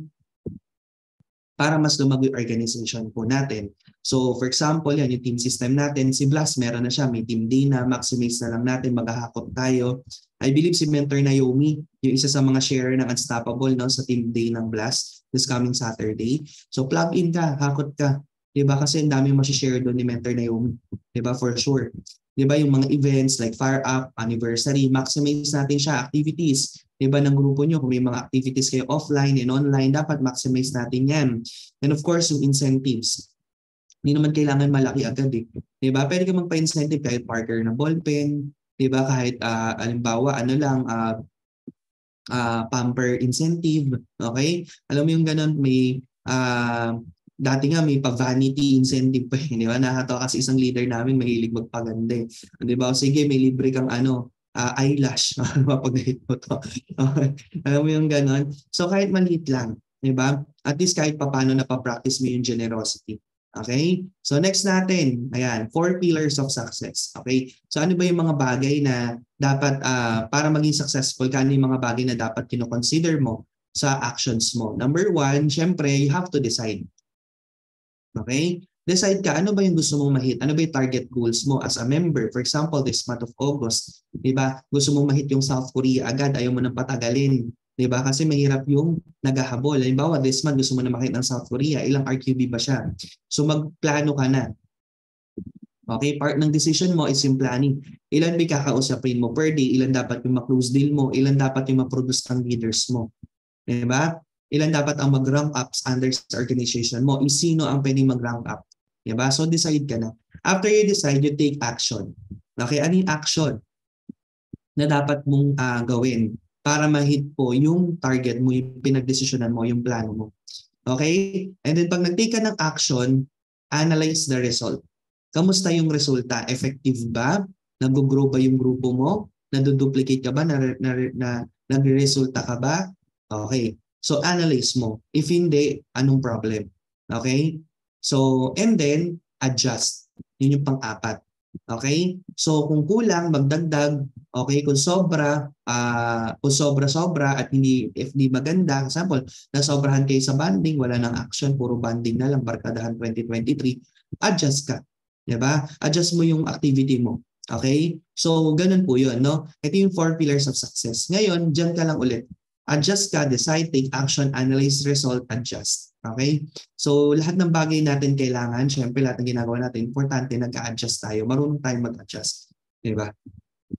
Para mas lumaki yung organization po natin. So for example, yan yung team system natin. Si Blas, meron na siya. May team day na. Maximize na lang natin. Maghahakot tayo. I believe si Mentor Naomi, yung isa sa mga sharer ng Unstoppable, no, sa team day ng Blast this coming Saturday. So plug in ka, hakot ka. Diba? Kasi ang dami masishare doon ni Mentor Naomi. Diba? For sure. Diba? Yung mga events like Fire Up, Anniversary, maximize natin siya. Activities. Diba? Ng grupo nyo, kung may mga activities kayo offline and online, dapat maximize natin yan. And of course, yung incentives. Hindi naman kailangan malaki agad eh. Diba? Pwede ka magpa-incentive kahit Parker na ballpen. Diba? Kahit alimbawa, pamper incentive. Okay? Alam mo yung ganun, may dati nga may pa-vanity incentive pa eh. Di ba? Nakatawa kasi isang leader namin mahilig magpaganda eh. Di ba? Sige, may libre kang eyelash. Mapagahit mo to. Okay. Alam mo yung ganun? So kahit maliit lang. Di ba? At least kahit paano napapractice mo yung generosity. Okay? So next natin, ayan, 4 pillars of success. Okay? So ano ba yung mga bagay na dapat, para maging successful, ano yung mga bagay na dapat kino-consider mo sa actions mo? Number 1, syempre, you have to decide. Okay? Decide ka, ano ba yung gusto mong ma-hit? Ano ba yung target goals mo as a member? For example, this month of August, di ba? Gusto mong ma-hit yung South Korea agad, ayaw mo nang patagalin. Diba? Kasi mahirap yung naghahabol. Halimbawa, this month gusto mo na makita ng South Korea. Ilang RQB ba siya? So magplano ka na. Okay? Part ng decision mo is yung planning. Ilan ba kakausapin mo per day? Ilan dapat yung ma-close deal mo? Ilan dapat yung ma-produce ng leaders mo? Diba? Ilan dapat ang mag-rank ups under sa organization mo? Sino ang pwedeng mag-rank up? Diba? So decide ka na. After you decide, you take action. Okay, ano yung action na dapat mong gawin para ma-hit po yung target mo, yung pinagdesisyonan mo, yung plano mo. Okay? And then pag nag-take ka ng action, analyze the result. Kamusta yung resulta? Effective ba? Nag-grow ba yung grupo mo? Naduduplicate ka ba? Nagre-resulta ka ba? Okay. So analyze mo. If hindi, anong problem? Okay? So, and then, adjust. Yun yung pang-apat. Okay? So, kung kulang, magdagdag. Okay? Kung sobra, at if hindi maganda, example, nasobrahan kayo sa banding, wala nang action, puro banding na lang, barkadahan 2023, adjust ka. Diba? Adjust mo yung activity mo. Okay? So, ganun po yun, no? Ito yung 4 pillars of success. Ngayon, dyan ka lang ulit. Adjust ka, decide, take action, analyze, result, adjust. Okay? So, lahat ng bagay natin kailangan, syempre lahat ng ginagawa natin, importante, nag-a-adjust tayo. Marunong tayong mag-adjust. Diba?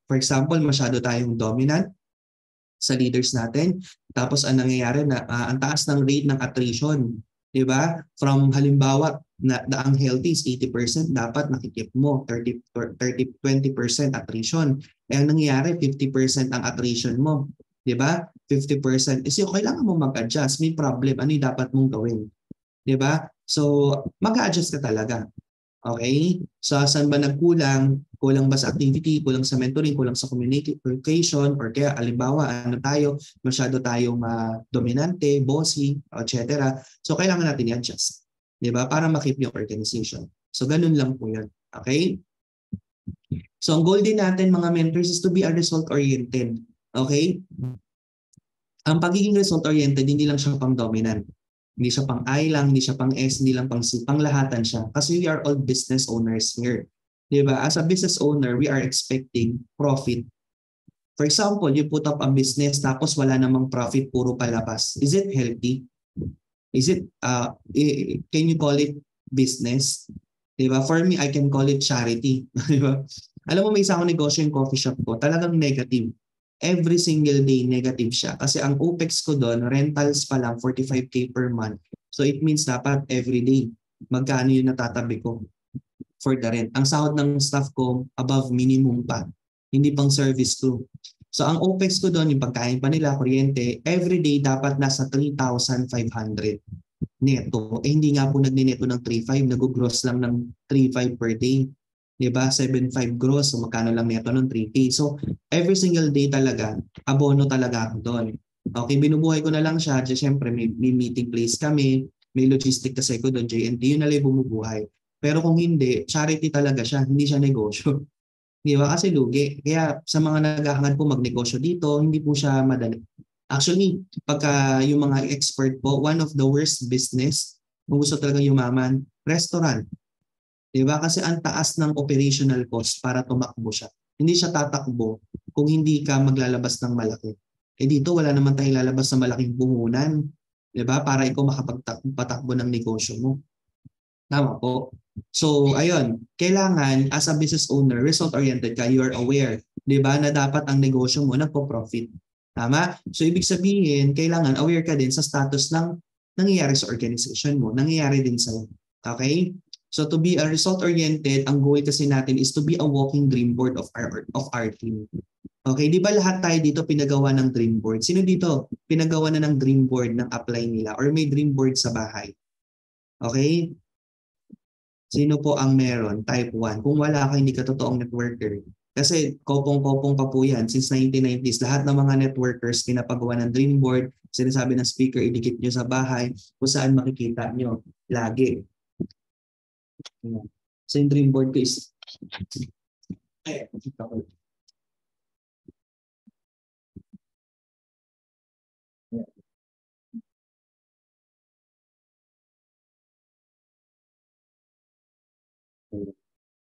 For example, masyado tayong dominant sa leaders natin. Tapos, ang nangyayari na ang taas ng rate ng attrition. Diba? From halimbawa, ang healthy is 80%, dapat nakikip mo 20% attrition. Eh, ang nangyayari, 50% ang attrition mo. Diba? 50%. So, kailangan mo mag-adjust. May problem. Ano yung dapat mong gawin? Diba? So, mag-adjust ka talaga. Okay? So, saan ba nagkulang? Kulang ba sa activity? Kulang sa mentoring? Kulang sa communication? Or kaya, alimbawa, masyado tayong dominante, bossy, etc. So, kailangan natin i-adjust. Diba? Para makip yung organization. So, ganun lang po yun. Okay? So, ang goal din natin, mga mentors, is to be a result-oriented. Okay? Ang pagiging result-oriented, hindi lang siya pang-dominant. Hindi siya pang I lang, hindi siya pang S, hindi lang pang C, pang-lahatan siya. Kasi we are all business owners here. Diba? As a business owner, we are expecting profit. For example, you put up a business tapos wala namang profit, puro palabas. Is it healthy? Is it, can you call it business? Diba? For me, I can call it charity. Diba? Alam mo, may isa akong negosyo yung coffee shop ko, talagang negative. Every single day, negative siya. Kasi ang OPEX ko doon, rentals pa lang, 45K per month. So it means dapat every day, magkano yung natatabi ko for the rent. Ang sahod ng staff ko, above minimum pa. Hindi pang service ko. So ang OPEX ko doon, yung pagkain pa nila, kuryente, every day dapat nasa 3,500 neto. Eh hindi nga po nagnineto ng 3,500, nag-gross lang ng 3,500 per day. Diba? 7,500 gross, so magkano lang neto ng 3K. So, every single day talaga, abono talaga ako doon. Okay, binubuhay ko na lang siya. Siyempre, may meeting place kami, may logistic kasi ko doon, JNT, yun na lang bumubuhay. Pero kung hindi, charity talaga siya, hindi siya negosyo. Diba? Kasi lugi. Kaya sa mga naghahangad po magnegosyo dito, hindi po siya madali. Actually, pagka yung mga expert po, one of the worst business, kung gusto talaga yumaman, restaurant. Diba? Kasi ang taas ng operational cost para tumakbo siya. Hindi siya tatakbo kung hindi ka maglalabas ng malaki. Eh dito wala naman tayong lalabas ng malaking puhunan. Diba? Para ikaw makapagpatakbo ng negosyo mo. Tama po. So ayun, kailangan as a business owner, result-oriented ka, you are aware. Diba? Na dapat ang negosyo mo nagpo-profit. Tama? So ibig sabihin, kailangan aware ka din sa status ng nangyayari sa organization mo. Nangyayari din sa'yo. Okay? So to be a result-oriented, ang goal kasi natin is to be a walking dream board of our team. Okay, di ba lahat tayo dito pinagawa ng dream board? Sino dito pinagawa na ng dream board ng apply nila or may dream board sa bahay? Okay? Sino po ang meron? Type 1. Kung wala ka, hindi ka totoong networker. Kasi kopong-kopong pa po yan. Since 1990s, lahat ng mga networkers pinapagawa ng dream board, sinasabi ng speaker, idikit nyo sa bahay, kung saan makikita nyo. Lagi. So yung dream board ko is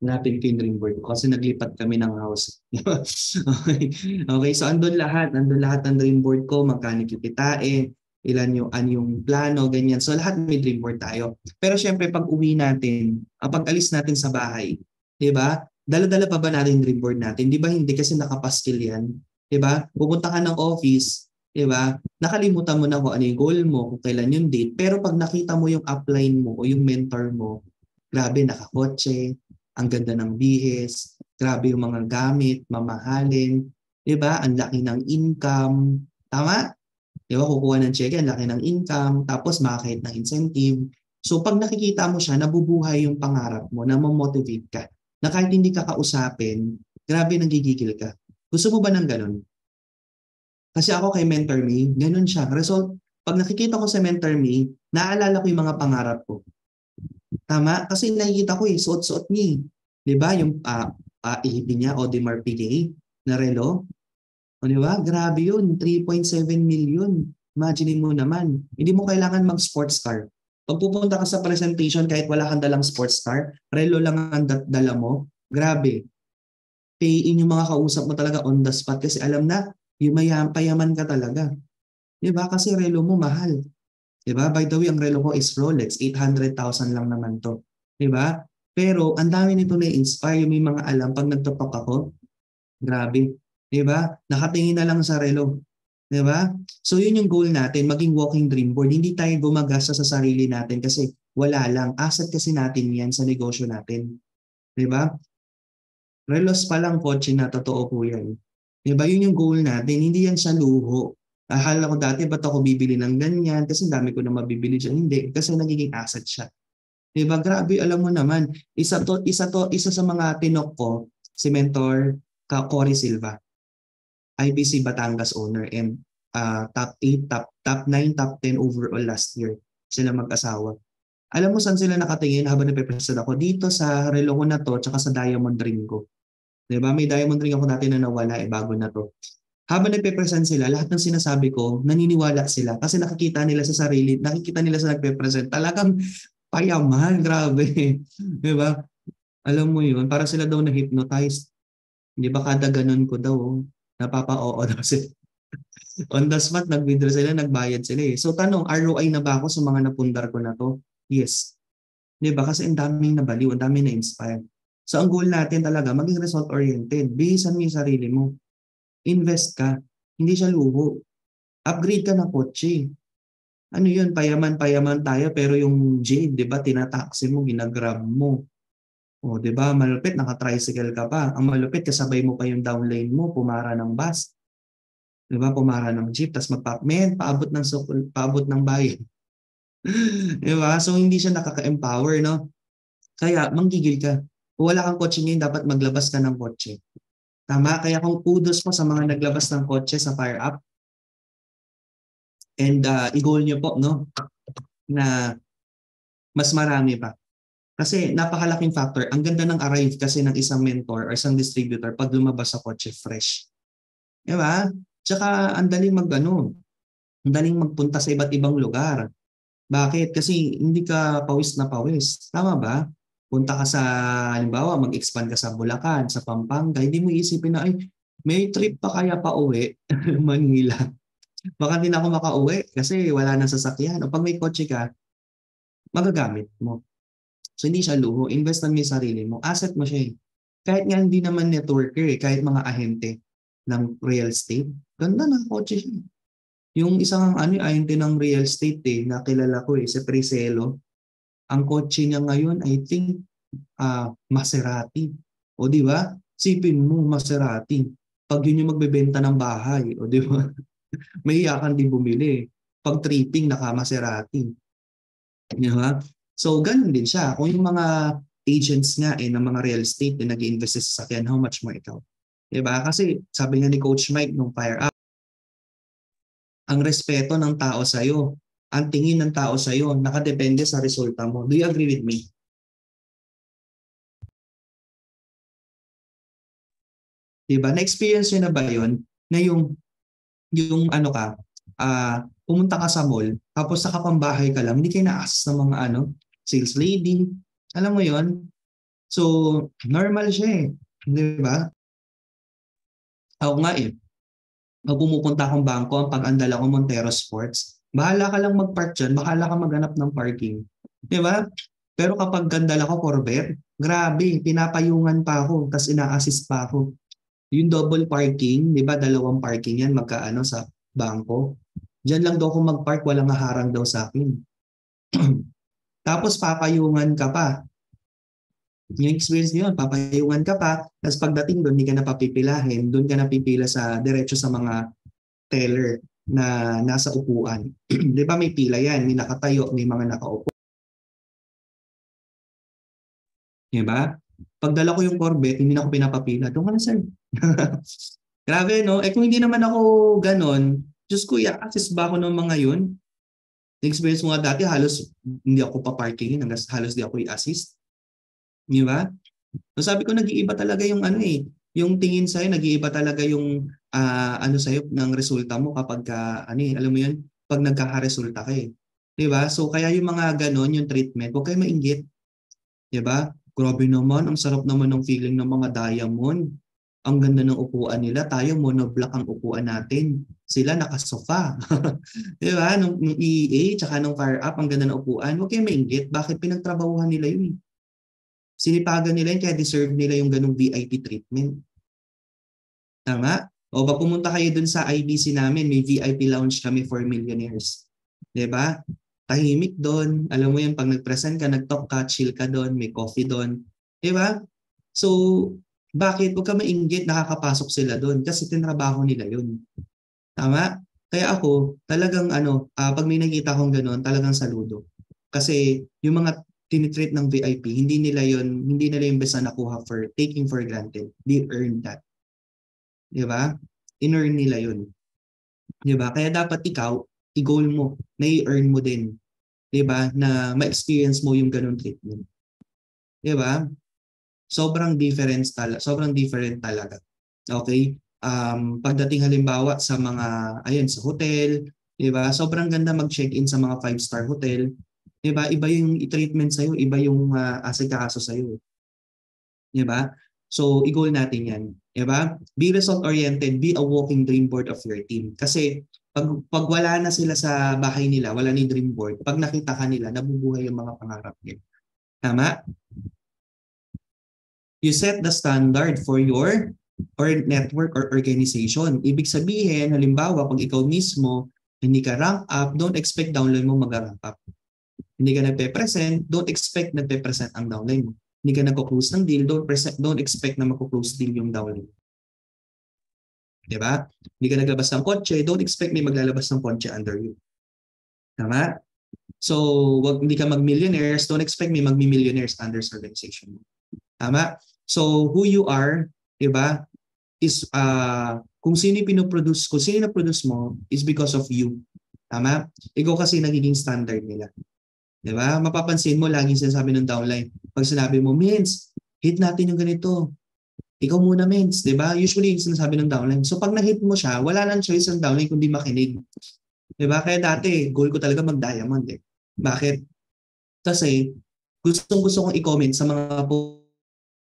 hanapin ko yung dream board ko kasi naglipat kami ng house. Okay. Okay, so andun lahat ng dream board ko, magkano kikitain, ilan yung plano, ganyan. So lahat may dream board tayo. Pero syempre pag uwi natin, pag alis natin sa bahay, 'di ba? Dala-dala pa ba natin yung dream board natin? 'Di ba hindi kasi nakapaskil 'yan? 'Di ba? Pupunta ka ng office, 'di ba? Nakalimutan mo na kung ano yung goal mo, kung kailan yung date. Pero pag nakita mo yung upline mo o yung mentor mo, Grabe, nakakotse, ang ganda ng bihis, grabe yung mga gamit, mamahalin, di ba? Ang laki ng income. Tama? Di ba? Kukuha ng cheque, ang laki ng income, tapos makakahit ng incentive. So pag nakikita mo siya, nabubuhay yung pangarap mo, na mamotivate ka, na kahit hindi ka kausapin, grabe nagigigil ka. Gusto mo ba ng ganun? Kasi ako kay Mentor Me, ganun siya. Result, pag nakikita ko sa Mentor Me, naaalala ko yung mga pangarap ko. Tama? Kasi nakikita ko suot-suot niya. Di ba? Yung ihipin niya, Audemars Piguet na relo. O di ba? Grabe yun. 3.7 million. Imagine mo naman. Hindi mo kailangan mag-sports car. Pag pupunta ka sa presentation, kahit wala kang dalang sports car, relo lang ang dala mo. Grabe. Payin yung mga kausap mo talaga on the spot kasi alam na, yung payaman ka talaga. Di ba? Kasi relo mo mahal. Diba? By the way, ang relo ko is Rolex. 800,000 lang naman to. Diba? Pero ang dami nito na-inspire. Yung may mga alam, pag nagtutok ako, grabe. Diba? Nakatingin na lang sa relo. Diba? So yun yung goal natin, maging walking dream board. Hindi tayo gumagasa sa sarili natin kasi wala lang. Asset kasi natin yan sa negosyo natin. Diba? Relos pa lang, kotse na, totoo po yan. Diba? Yun yung goal natin. Hindi yan sa luho. Akala ko dati, ba't ako bibili ng ganyan? Kasi dami ko na mabibili dyan. Hindi, kasi nagiging asset siya. Diba? Grabe, alam mo naman, isa sa mga tinok ko, si Mentor Cory Silva, IBC Batangas owner, and top 8, top 9, top 10 overall last year. Sila mag-asawa. Alam mo saan sila nakatingin habang napipresent ako? Dito sa relo ko na to, tsaka sa diamond ring ko. Diba? May diamond ring ako dati na nawala, bago na to. Habang nagpe-present sila, lahat ng sinasabi ko, naniniwala sila kasi nakikita nila sa sarili, nakikita nila sa nagpe-present. Talagang payaman, grabe. Di ba? Alam mo yun, para sila daw na-hypnotize. Di ba kada ganun ko daw, napapa-oo daw sila. On the spot, nag-withdraw sila, nagbayad sila eh. So tanong, ROI na ba ako sa mga napundar ko na to? Yes. Di ba? Kasi ang daming nabaliw, ang daming na-inspire. So ang goal natin talaga, maging result-oriented. Bihisan mo yung sarili mo. Invest ka. Hindi siya luho. Upgrade ka ng kotse. Ano yun? Payaman tayo pero yung Jade, di ba, tinataksi mo, ginagrab mo. O, di ba, malupit, naka-tricycle ka pa. Ang malupit, kasabay mo pa yung downlane mo, pumara ng bus. Di ba, pumara ng jeep, tapos paabot ng bayan. Di ba? So, hindi siya nakaka-empower, no? Kaya, manggigil ka. Kung wala kang kotse ngayon, dapat maglabas ka ng kotse. Tama? Kaya kung kudos po sa mga naglabas ng kotse sa Fire Up. And i-goal nyo po, no? Na mas marami pa. Kasi napakalaking factor. Ang ganda ng arrive kasi ng isang mentor or isang distributor pag lumabas sa kotse fresh. Diba? Tsaka ang daling ang daling magpunta sa iba't ibang lugar. Bakit? Kasi hindi ka pawis na pawis. Tama ba? Punta ka sa, halimbawa, mag-expand ka sa Bulacan, sa Pampanga, hindi mo isipin na, ay, may trip pa kaya pa uwi, Manila. Baka hindi na ako makauwi kasi wala nang sasakyan. O pag may kotse ka, magagamit mo. So hindi siya luho. Investan mo yung sarili mo. Asset mo siya eh. Kahit nga hindi naman networker eh, kahit mga ahente ng real estate, ganda na kotse siya. Yung isang ahente ng real estate na kilala ko si Priscelo, ang kotse niya ngayon, I think, Maserati. O di ba? Sipin mo, Maserati. Pag yun yung magbebenta ng bahay, o di ba? May iyakan din bumili. Pag tripping, naka-Maserati. Di ba? So, ganun din siya. Kung yung mga agents nga ng mga real estate na nag-i-invest sa sasakyan, how much more ikaw? Di ba? Kasi sabi nga ni Coach Mike nung Fire Up, ang respeto ng tao sa'yo, ang tingin ng tao sa'yo, nakadepende sa resulta mo. Do you agree with me? Diba? Na-experience nyo na ba yun? Na yung pumunta ka sa mall, tapos sa kapambahay ka lang, hindi kayo na-ask ng mga sales lady. Alam mo yun? So, normal siya eh. Diba? Ako nga pag pumupunta akong bangko, ang pag-andala ko Montero Sports, bahala ka lang mag-park dyan, bahala ka maghanap ng parking. Di ba? Pero kapag gandala ko Corvette, grabe, pinapayungan pa ako, tapos ina-assist pa ako. Yung double parking, di ba, 2 parking yan, magkaano sa bangko. Diyan lang daw ako mag-park, walang haharang daw sa akin. Tapos papayungan ka pa. Yung experience niyo, papayungan ka pa, tapos pagdating doon, hindi ka na papipilahin, doon ka na pipila sa diretso sa mga teller na nasa upuan. Di ba may pila yan, may nakatayo, may mga nakaupo. Di ba? Pagdala ko yung Corvette, hindi na ako pinapapila. Doon ka na, sir. Grabe, no? Eh kung hindi naman ako ganon, Diyos ko, i-access ba ako ng mga yun? Experience mo nga dati, halos hindi ako pa-parking, halos di ako i-assist. Di ba? So sabi ko, nag-iiba talaga yung ano eh. Yung tingin sa'yo, nag-iiba talaga yung ano sa'yo ng resulta mo kapag ano eh, alam mo yun, pag nagkakaresulta ka eh. Di ba? So kaya yung mga ganon, yung treatment, huwag kayo mainggit. Di ba? Grabe naman, ang sarap naman ng feeling ng mga diamond. Ang ganda ng upuan nila, tayo monoblock ang upuan natin. Sila nakasofa. Di ba? Nung EEA, tsaka nung fire up, ang ganda ng upuan. Huwag kayo mainggit. Bakit pinagtrabahuhan nila yun? Sinipagan nila yun, kaya deserve nila yung ganung VIP treatment. Tama? O ba pumunta kayo dun sa IBC namin, may VIP lounge kami for millionaires. Di ba? Tahimik doon. Alam mo yan, pag nag-present ka, nag-talk ka, chill ka doon, may coffee doon. Di ba? So, bakit? Huwag ka mainggit, nakakapasok sila doon kasi tinrabaho nila yun. Tama? Kaya ako, talagang pag may nakita akong gano'n, talagang saludo. Kasi yung mga tinitreat ng VIP, hindi nila yung basta nakuha for taking for granted. They earned that. Di ba? In-earn nila yun. Di ba? Kaya dapat ikaw, i-goal mo, na i-earn mo din. Di ba? Na ma-experience mo yung ganun treatment. Di ba? Sobrang different talaga. Okay? Pagdating halimbawa sa mga, sa hotel, di ba? Sobrang ganda mag-check-in sa mga 5-star hotel. Di ba? Iba yung treatment sa'yo, iba yung asikaso sa'yo. Di ba? So, i-goal natin yan. Di ba? Be result-oriented, be a walking dream board of your team. Kasi pag wala na sila sa bahay nila, wala ni dream board, pag nakita ka nila, nabubuhay yung mga pangarap nila. Tama? You set the standard for your network or organization. Ibig sabihin, halimbawa, pag ikaw mismo hindi ka rank up, don't expect downline mo mag-rank up. Hindi ka nagpe-present, don't expect nagpe-present ang downline mo. Hindi ka nagko-close ng deal, don't expect na magko-close deal yung downline. Diba? Hindi ka naglabas ng kotse, don't expect may maglalabas ng kotse under you. Tama? So, hindi ka mag-millionaires, don't expect may mag-millionaires under sa organization mo. Tama? So, who you are, diba, is kung sino na-produce mo is because of you. Tama? Ikaw kasi nagiging standard nila. Diba? Mapapansin mo, laging sinasabi ng downline. Pag sinabi mo, Mins, hit natin yung ganito. Ikaw muna, Mins. Diba? Usually, yung sinasabi ng downline. So, pag na-hit mo siya, wala nang choice ng downline kundi makinig. Diba? Kaya dati, goal ko talaga mag-diamond eh. Bakit? Kasi, gusto kong i-comment sa mga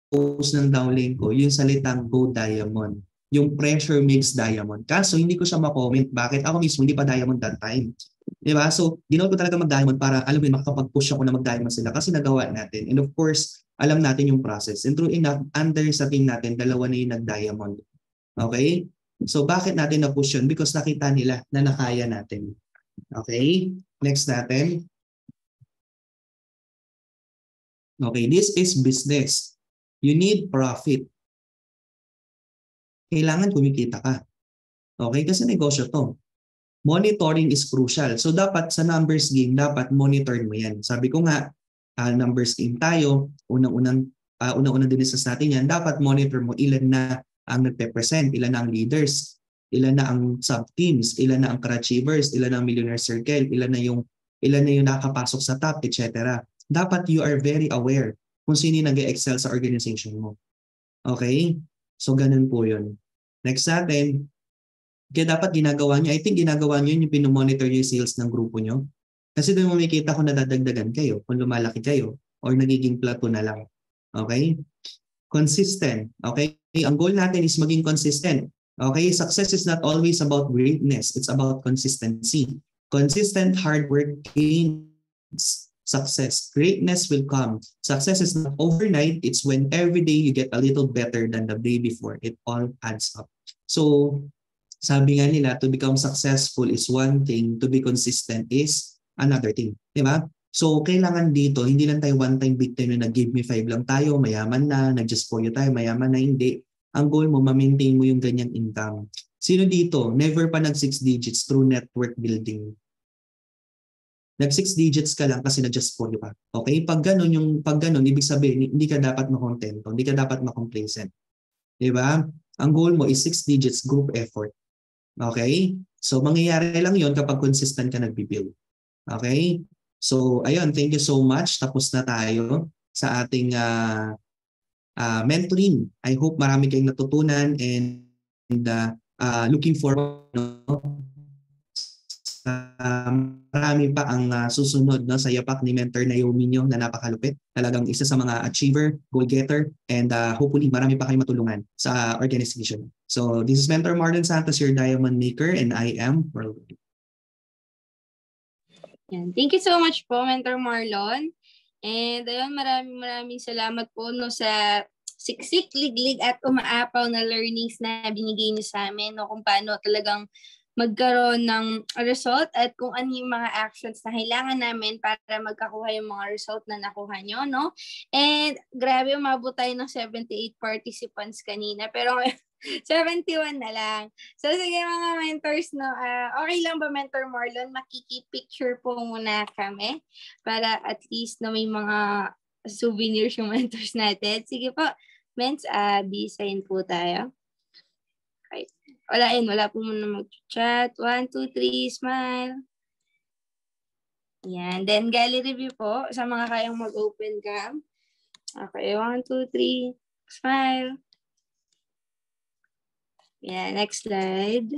post ng downline ko, yung salitang go diamond. Yung pressure makes diamond. Kaso hindi ko siya ma-comment. Bakit? Ako mismo hindi pa diamond that time. Diba? So, ginawa ko talaga mag-diamond para alam mo, makakapag-push ako na mag-diamond sila kasi nagawa natin. And of course, alam natin yung process. And true enough, under sa team natin, dalawa na yung nag-diamond. Okay? So, bakit natin na-push yun? Because nakita nila na nakaya natin. Okay? Next natin. Okay, this is business. You need profit. Kailangan kumikita ka. Okay? Kasi negosyo to. Monitoring is crucial. So dapat sa numbers game, dapat monitor mo yan. Sabi ko nga, numbers game tayo, unang-unang diniscuss natin yan, dapat monitor mo ilan na ang nagpe-present, ilan na ang leaders, ilan na ang sub-teams, ilan na ang car-achievers, ilan na ang millionaire circle, ilan na yung nakakapasok sa top, etc. Dapat you are very aware kung sino nag-excel sa organization mo. Okay? So, ganun po yun. Next natin, kaya dapat ginagawa nyo, I think ginagawa nyo yung pinomonitor yung sales ng grupo nyo. Kasi doon makikita kung nadadagdagan kayo, kung lumalaki kayo, or nagiging plateau na lang. Okay? Consistent. Okay? Ang goal natin is maging consistent. Okay? Success is not always about greatness. It's about consistency. Consistent hard work gains success. Greatness will come. Success is not overnight. It's when every day you get a little better than the day before. It all adds up. So, sabi nga nila, to become successful is one thing, to be consistent is another thing. Diba? So, kailangan dito, hindi lang tayo one-time victim na nag-give me 5 lang tayo, mayaman na, nag-just for you tayo, mayaman na, hindi. Ang goal mo, ma-maintain mo yung ganyang income. Sino dito? Never pa nag-6 digits through network building. Nag-6 digits ka lang kasi nag-just for you ka. Okay? Pag ganun, ibig sabihin, hindi ka dapat makontento, hindi ka dapat makomplacent. Diba? Ang goal mo is 6 digits group effort. Okay? So, mangyayari lang yon kapag consistent ka nag-build. Okay? So, ayun, thank you so much. Tapos na tayo sa ating mentoring. I hope marami kayong natutunan and looking forward marami pa ang susunod no, sa yapak ni Mentor Naomi nyo na napakalupit. Talagang isa sa mga achiever, goal-getter, and hopefully marami pa kayong matulungan sa organization. So, this is Mentor Marlon Santos, your Diamond Maker, and I am Worldwide. Yan. Thank you so much po, Mentor Marlon. And ayun, maraming salamat po no, sa siksik, liglig at umaapaw na learnings na binigay niyo sa amin no, kung paano talagang magkaroon ng result at kung ano yung mga actions na kailangan namin para magkakuha yung mga result na nakuha nyo, no? And grabe, umabot tayo ng 78 participants kanina, pero 71 na lang. So sige mga mentors, no? Okay lang ba, Mentor Marlon? Makikipicture po muna kami para at least no, may mga souvenirs yung mentors natin. Sige po, Ments, B-sign po tayo. Okay. Wala po muna mag-chat. 1, 2, 3, smile. Yan. Then, gallery view po sa mga kayang mag-open cam. Okay, 1, 2, 3, smile. Yan, next slide.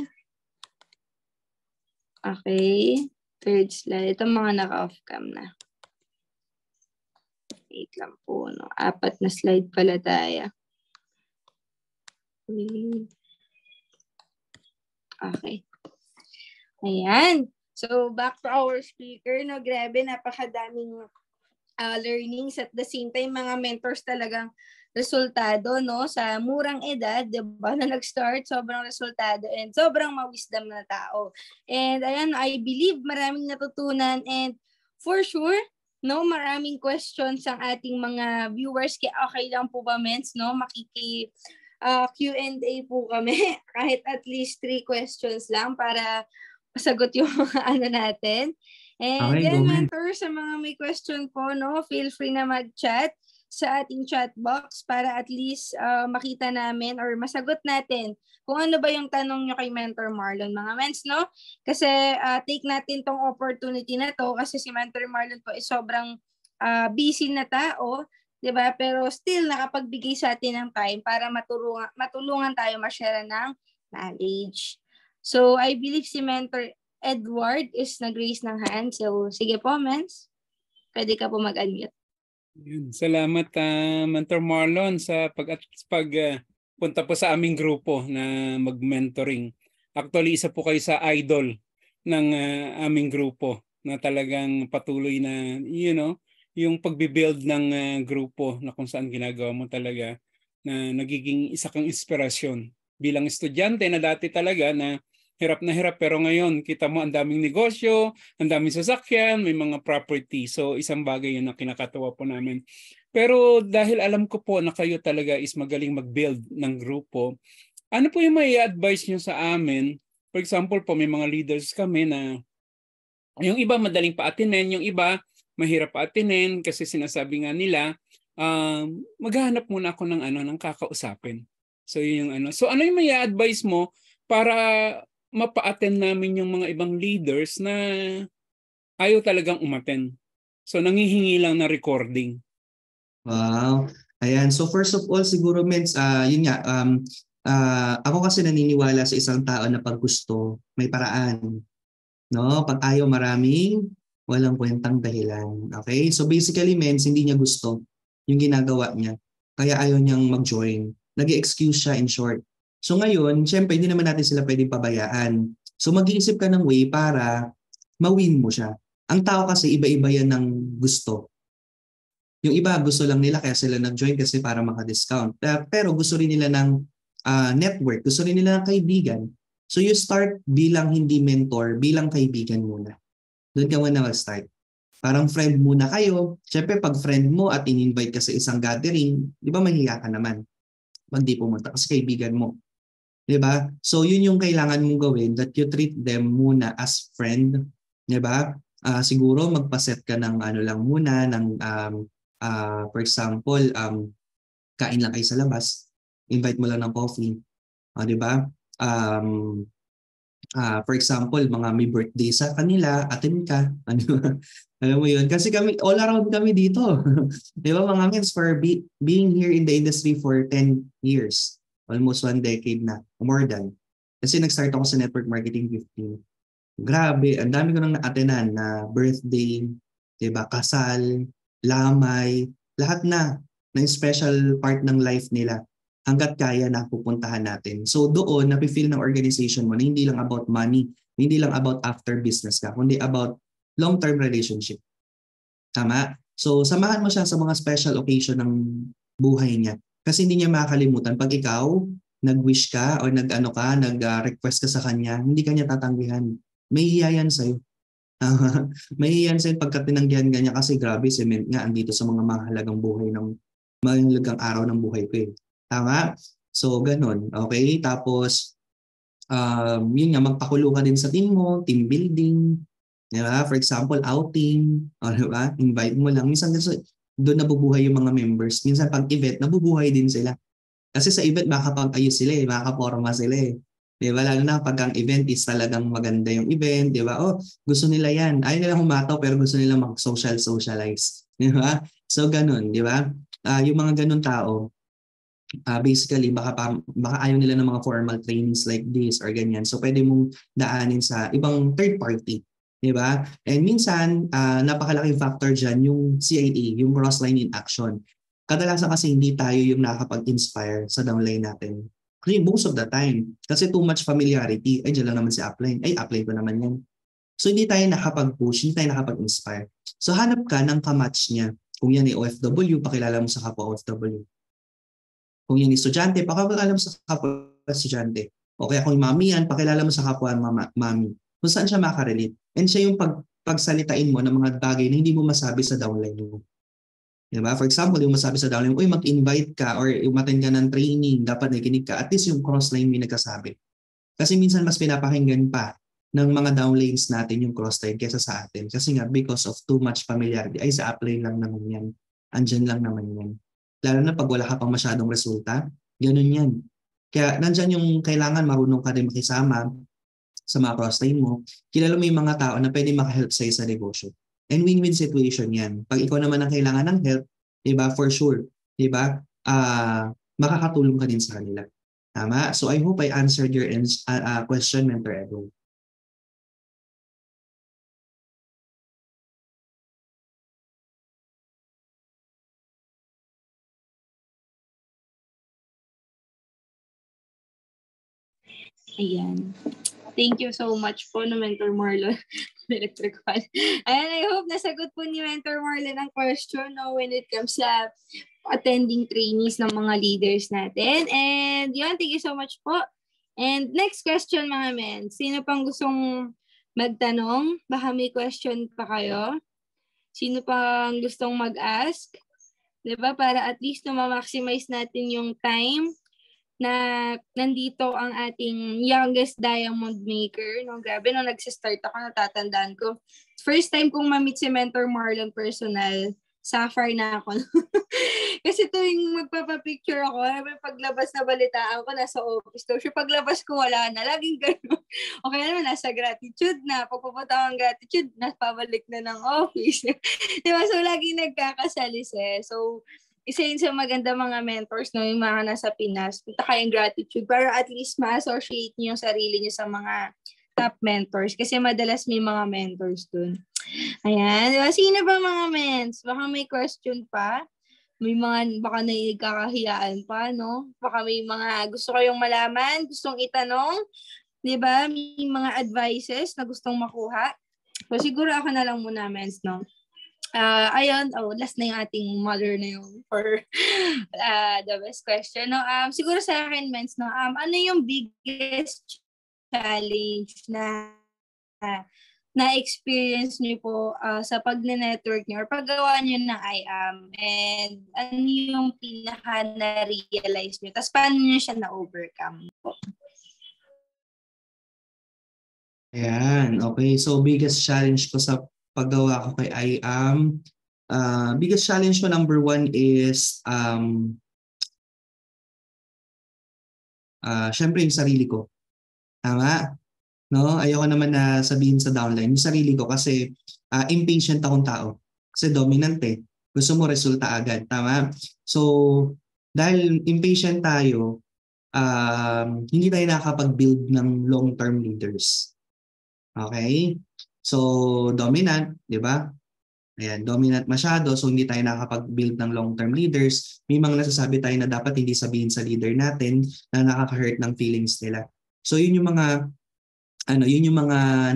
Okay, third slide. Ito mga naka-off cam na. Wait lang po, no? 4 na slide pala tayo. Okay. Ayan. So, back to our speaker. No, grabe, napakadaming learnings at the same time, mga mentors talagang resultado, no? Sa murang edad, diba, na nag-start, sobrang resultado and sobrang ma-wisdom na tao. And ayan, I believe maraming natutunan and for sure, no, maraming questions ang ating mga viewers. Kaya okay lang po ba, Mens, no? Q&A po kami. Kahit at least 3 questions lang para masagot yung mga ano natin. And Okay, then, mentor, sa mga may question po, no, feel free na mag-chat sa ating chat box para at least makita namin or masagot natin kung ano ba yung tanong nyo kay Mentor Marlon, mga mens, no? Kasi take natin tong opportunity na to kasi si Mentor Marlon po is sobrang busy na tao, diba? Pero still nakapagbigay sa atin ng time para matulungan tayo ma-share ng knowledge. So, I believe si Mentor Edward is nag-raise ng hand. So, sige po, Mens. Pwede ka po mag-unmute. Salamat, Mentor Marlon, sa punta po sa aming grupo na mag-mentoring. Actually, isa po kayo sa idol ng aming grupo na talagang patuloy na, yung pagbibuild ng grupo na kung saan ginagawa mo talaga na nagiging isa kang inspirasyon bilang estudyante na dati talaga na hirap pero ngayon kita mo ang daming negosyo, ang daming sasakyan, may mga property. So isang bagay yun na kinakatawa po namin. Pero dahil alam ko po na kayo talaga is magaling mag-build ng grupo, ano po yung may advice nyo sa amin? For example po, may mga leaders kami na yung iba madaling pa-attinin, yung iba mahirap pa-attinin kasi sinasabi nga nila, maghahanap muna ako ng kakausapin. So yun yung So ano yung may advice mo para mapa-attend namin yung mga ibang leaders na ayaw talagang umattend? So nanghihingi lang na recording. Wow. Ayan. So first of all, siguro, Mens, yun nga, ako kasi naniniwala sa isang tao na pag gusto, may paraan. No? Pag ayaw maraming, walang kwentang dahilan. Okay? So basically, Mens, hindi niya gusto yung ginagawa niya. Kaya ayaw niyang mag-join. Nag-excuse siya in short. So ngayon, syempre, hindi naman natin sila pwedeng pabayaan. So mag-iisip ka ng way para ma-win mo siya. Ang tao kasi iba-iba yan ng gusto. Yung iba gusto lang nila kaya sila nag-join kasi para maka-discount. Pero gusto rin nila ng network, gusto rin nila ng kaibigan. So you start bilang hindi mentor, bilang kaibigan muna. Doon ka muna mag-start. Parang friend muna kayo. Siyempre, pag friend mo at in-invite ka sa isang gathering, di ba mahiya ka naman pag di pumunta kasi kaibigan mo. Di ba? So, yun yung kailangan mong gawin, that you treat them muna as friend. Di ba? Siguro magpaset ka ng ano lang muna, ng for example, kain lang kayo sa labas, invite mo lang ng coffee. Di ba? For example, mga may birthday sa kanila, attend ka. Alam mo yun? Kasi kami, all around kami dito. Di ba mga men, for being here in the industry for 10 years, almost 1 decade na, more than. Kasi nag-start ako sa network marketing 15. Grabe, ang dami ko nang na-attenan na birthday, di ba, kasal, lamay, lahat na special part ng life nila. Hanggat kaya na pupuntahan natin. So doon, napifeel ng organization mo na hindi lang about money, hindi lang about after business ka, kundi about long-term relationship. Tama? So samahan mo siya sa mga special occasion ng buhay niya. Kasi hindi niya makakalimutan pag ikaw nag-wish ka o nag-request ka sa kanya, hindi ka niya tatanggihan. May hiya yan sa'yo. May hiya yan sa'yo pagka tinanggihan ka niya kasi grabe, cement nga andito sa mga mahalagang buhay ng mahalagang araw ng buhay ko eh. Tama? So, ganun. Okay? Tapos, yun nga, magpakulo ka din sa team mo, team building. Diba? For example, outing. O, diba? Invite mo lang. Minsan doon nabubuhay yung mga members. Minsan pag event, nabubuhay din sila. Kasi sa event, makakapag-ayos sila eh. Makakaporma sila eh. Diba? Lalo na pag ang event is talagang maganda yung event. Diba? Oh, gusto nila yan. Ayaw nila humataw pero gusto nila mag-socialize. Diba? So, ganun. Diba? Yung mga ganun tao, basically baka ayaw nila ng mga formal trainings like this or ganyan. So pwede mong daanin sa ibang third party, di ba? And minsan napakalaking factor diyan yung CIA, yung cross-line in action. Kadalasan kasi hindi tayo yung nakakapag-inspire sa downline natin. Kasi most of the time, kasi too much familiarity, ay dyan lang naman si upline, ay upline ko naman yan. So hindi tayo nakapag-push, hindi tayo nakapag-inspire. So hanap ka ng kamatch niya. Kung yan ay OFW, pakilala mo sa kapwa OFW. Kung yung estudyante, pakilala mo sa kapwa estudyante. O kaya kung mami yan, pakilala mo sa kapwa mami. Kung saan siya makarelate. And siya yung pagsalitain mo ng mga bagay na hindi mo masabi sa downline mo. Diba? For example, yung masabi sa downline mo, uy, mag-invite ka or umattend ka ng training, dapat nakikinig ka. At least yung cross-line may nagkasabi. Kasi minsan mas pinapakinggan pa ng mga downlines natin yung cross-line kesa sa atin. Kasi nga, because of too much familiarity, ay sa upline lang naman yan. Andyan lang naman yan. Lalo na pag wala ka pang masyadong resulta, ganun yan. Kaya nandyan yung kailangan marunong ka rin makisama sa mga cross-line mo. Kilala mo yung mga tao na pwede makahelp sa'yo sa negosyo. And win-win situation yan. Pag ikaw naman ang kailangan ng help, diba, for sure, diba, makakatulong ka din sa kanila. Tama? So I hope I answered your question, Mentor Edo. Ayan. Thank you so much po no Mentor Marlon. Electric fan. Ayan, I hope nasagot po ni Mentor Marlon ang question no, when it comes sa attending trainees ng mga leaders natin. And yun, thank you so much po. And next question mga men. Sino pang gustong magtanong? Baka may question pa kayo? Sino pang gustong mag-ask? Diba? Para at least na ma-maximize natin yung time na nandito ang ating youngest diamond maker. No, grabe, nung nagsistart ako, natatandaan ko. First time kong ma-meet si Mentor Marlon personal, sapphire na ako. Kasi tuwing magpapapicture ako, paglabas na balitaan ko, nasa office daw siya. Paglabas ko, wala na. Laging gano'n. Okay naman, nasa gratitude na. Pagpupunta ko ng gratitude, napabalik na ng office. Diba? So, laging nagkakasalis. So, isa yun sa maganda mga mentors, no, yung mga nasa Pinas. Punta kayong gratitude para at least ma-associate niyo yung sarili niyo sa mga top mentors. Kasi madalas may mga mentors dun. Ayan. Diba? Sino ba mga mens? Baka may question pa? May mga, baka nagkakahiyaan pa, no? Baka may mga gusto kayong malaman, gustong itanong. Diba? May mga advices na gustong makuha. So, siguro ako na lang muna, mens, no? Ayun, last na yung ating mother na yung for the best question. No? Siguro sa akin, mens, no? Ano yung biggest challenge na na-experience niyo po sa pag-network niyo or paggawa niyo ng IAM, and ano yung pinaka na-realize niyo? Tapos paano niyo siya na-overcome po? Ayan, okay. So, biggest challenge ko sa paggawa ko kay IAM, biggest challenge ko number 1 is syempre yung sarili ko. Tama? No? Ayoko naman na sabihin sa downline yung sarili ko kasi impatient akong tao. Kasi dominant eh. Gusto mo resulta agad. Tama? So, dahil impatient tayo, hindi tayo nakakapag-build ng long-term leaders. Okay? So, dominant, di ba? Ayan, dominant masyado, so hindi tayo nakakapag-build ng long-term leaders. May mga nasasabi tayo na dapat hindi sabihin sa leader natin na nakaka-hurt ng feelings nila. So, yun yung mga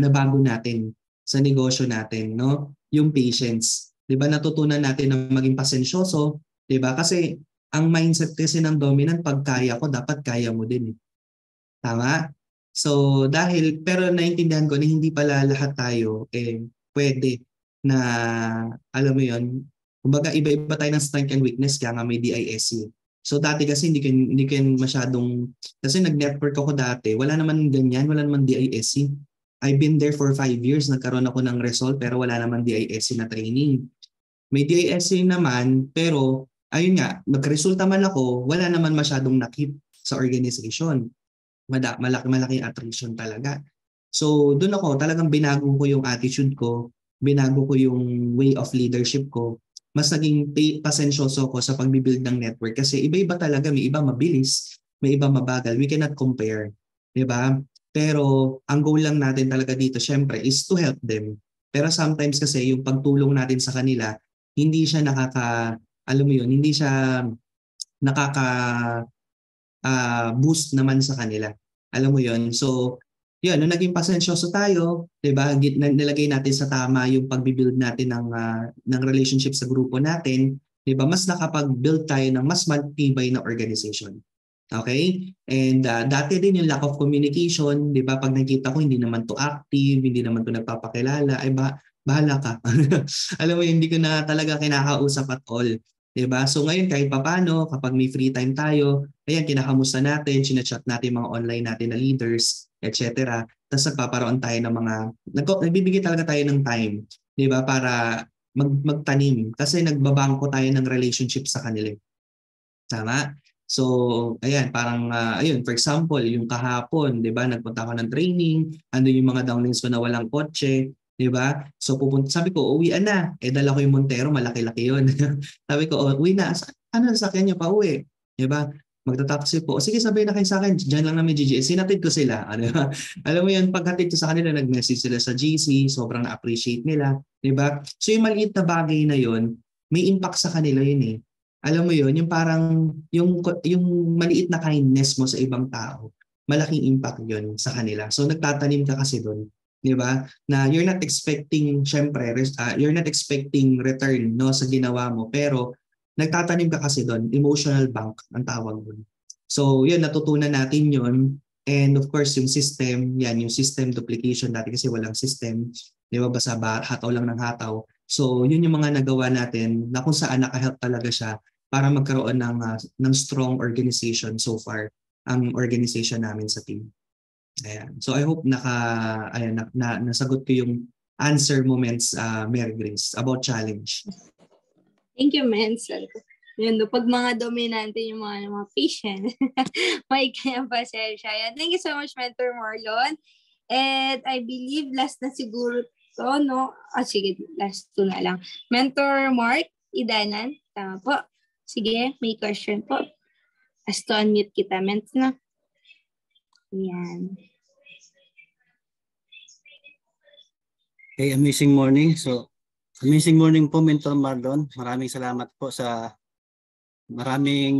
nabago natin sa negosyo natin, no? Yung patience. 'Di ba? Natutunan natin na maging pasensyoso, 'di ba? Kasi ang mindset kasi ng dominant, pag kaya ko, dapat kaya mo din. Tama? So, pero naintindihan ko na hindi pala lahat tayo pwede na, alam mo yun, kumbaga iba-iba tayo ng strength and weakness, kaya nga may DISC. So dati kasi hindi ko masyadong, kasi nag-network ako dati, wala naman ganyan, wala naman DISC. I've been there for 5 years, nagkaroon ako ng result pero wala naman DISC na training. May DISC naman, pero ayun nga, nagresulta man ako, wala naman masyadong nakip sa organization. Malaking attrition talaga. So doon ako, talagang binago ko yung attitude ko, binago ko yung way of leadership ko. Mas naging pasensyoso ko sa pagbibuild ng network kasi iba-iba talaga, may iba mabilis, may iba mabagal. We cannot compare, 'di ba? Pero ang goal lang natin talaga dito syempre is to help them. Pero sometimes kasi yung pagtulong natin sa kanila, hindi siya hindi siya boost naman sa kanila. Alam mo 'yon. So, yun, nung naging pasensyoso tayo, 'di ba? Nilagay natin sa tama yung pagbi-build natin ng relationship sa grupo natin, 'di ba? Mas nakapag-build tayo ng mas matibay na organization. Okay? And dati din yung lack of communication, 'di ba? Pag nakita ko hindi naman to active, hindi naman to nagpapakilala, ay bahala ka. Alam mo, hindi ko na talaga kinakausap at all. 'Di ba? So ngayon kahit papaano, kapag may free time tayo, ayan, kinakamusta natin, chinachat natin mga online natin na leaders, etc. Tapos nagpaparoon tayo ng nagbibigay talaga tayo ng time, 'di ba? Para magtanim kasi nagbabangko tayo ng relationship sa kanila. Tama? So, ayan, parang ayun, for example, yung kahapon, 'di ba? Nagpunta ako ng training, ando yung mga downlines ko na walang kotse, 'di ba? So sabi ko, uwian na. Dala ko yung Montero, malaki-laki 'yon. Sabi ko, uwi na. Ano sasakyan niyo pa uwi? 'Di ba? Magta-taxi po. O sige, sabihin na kayo sa akin. Diyan lang namin GGS. Sinatid ko sila. Alam mo yun, paghatid ko sa kanila, nag-message sila sa GC. Sobrang na-appreciate nila. Diba? So yung maliit na bagay na yun, may impact sa kanila yun eh. Alam mo yun, yung parang, yung maliit na kindness mo sa ibang tao, malaking impact yun sa kanila. So nagtatanim ka kasi doon. Diba? Na you're not expecting, syempre, you're not expecting return no, sa ginawa mo. Pero nagtatanim ka kasi doon, emotional bank ang tawag doon. So yun, natutunan natin yun. And of course, yung system, yan, yung system duplication. Dati kasi walang system. Di ba, basta hataw lang ng hataw. So yun yung mga nagawa natin na kung saan naka-help talaga siya para magkaroon ng strong organization so far, ang organization namin sa team. Ayan. So I hope nasagot ko yung answer mo, Mary Grace, about challenge. Thank you, Mensa. Yun, pag mga dominante yung mga patient, may kaya pasensya. Yan. Thank you so much, Mentor Marlon. And I believe last na siguro to, no? Sige, last 2 na lang. Mentor Mark Idanan. Tama po. Sige, may question po. As to unmute kita, Ments, na. Yan. Okay, amazing morning. So, amazing morning po, Mentor Marlon. Maraming salamat po sa maraming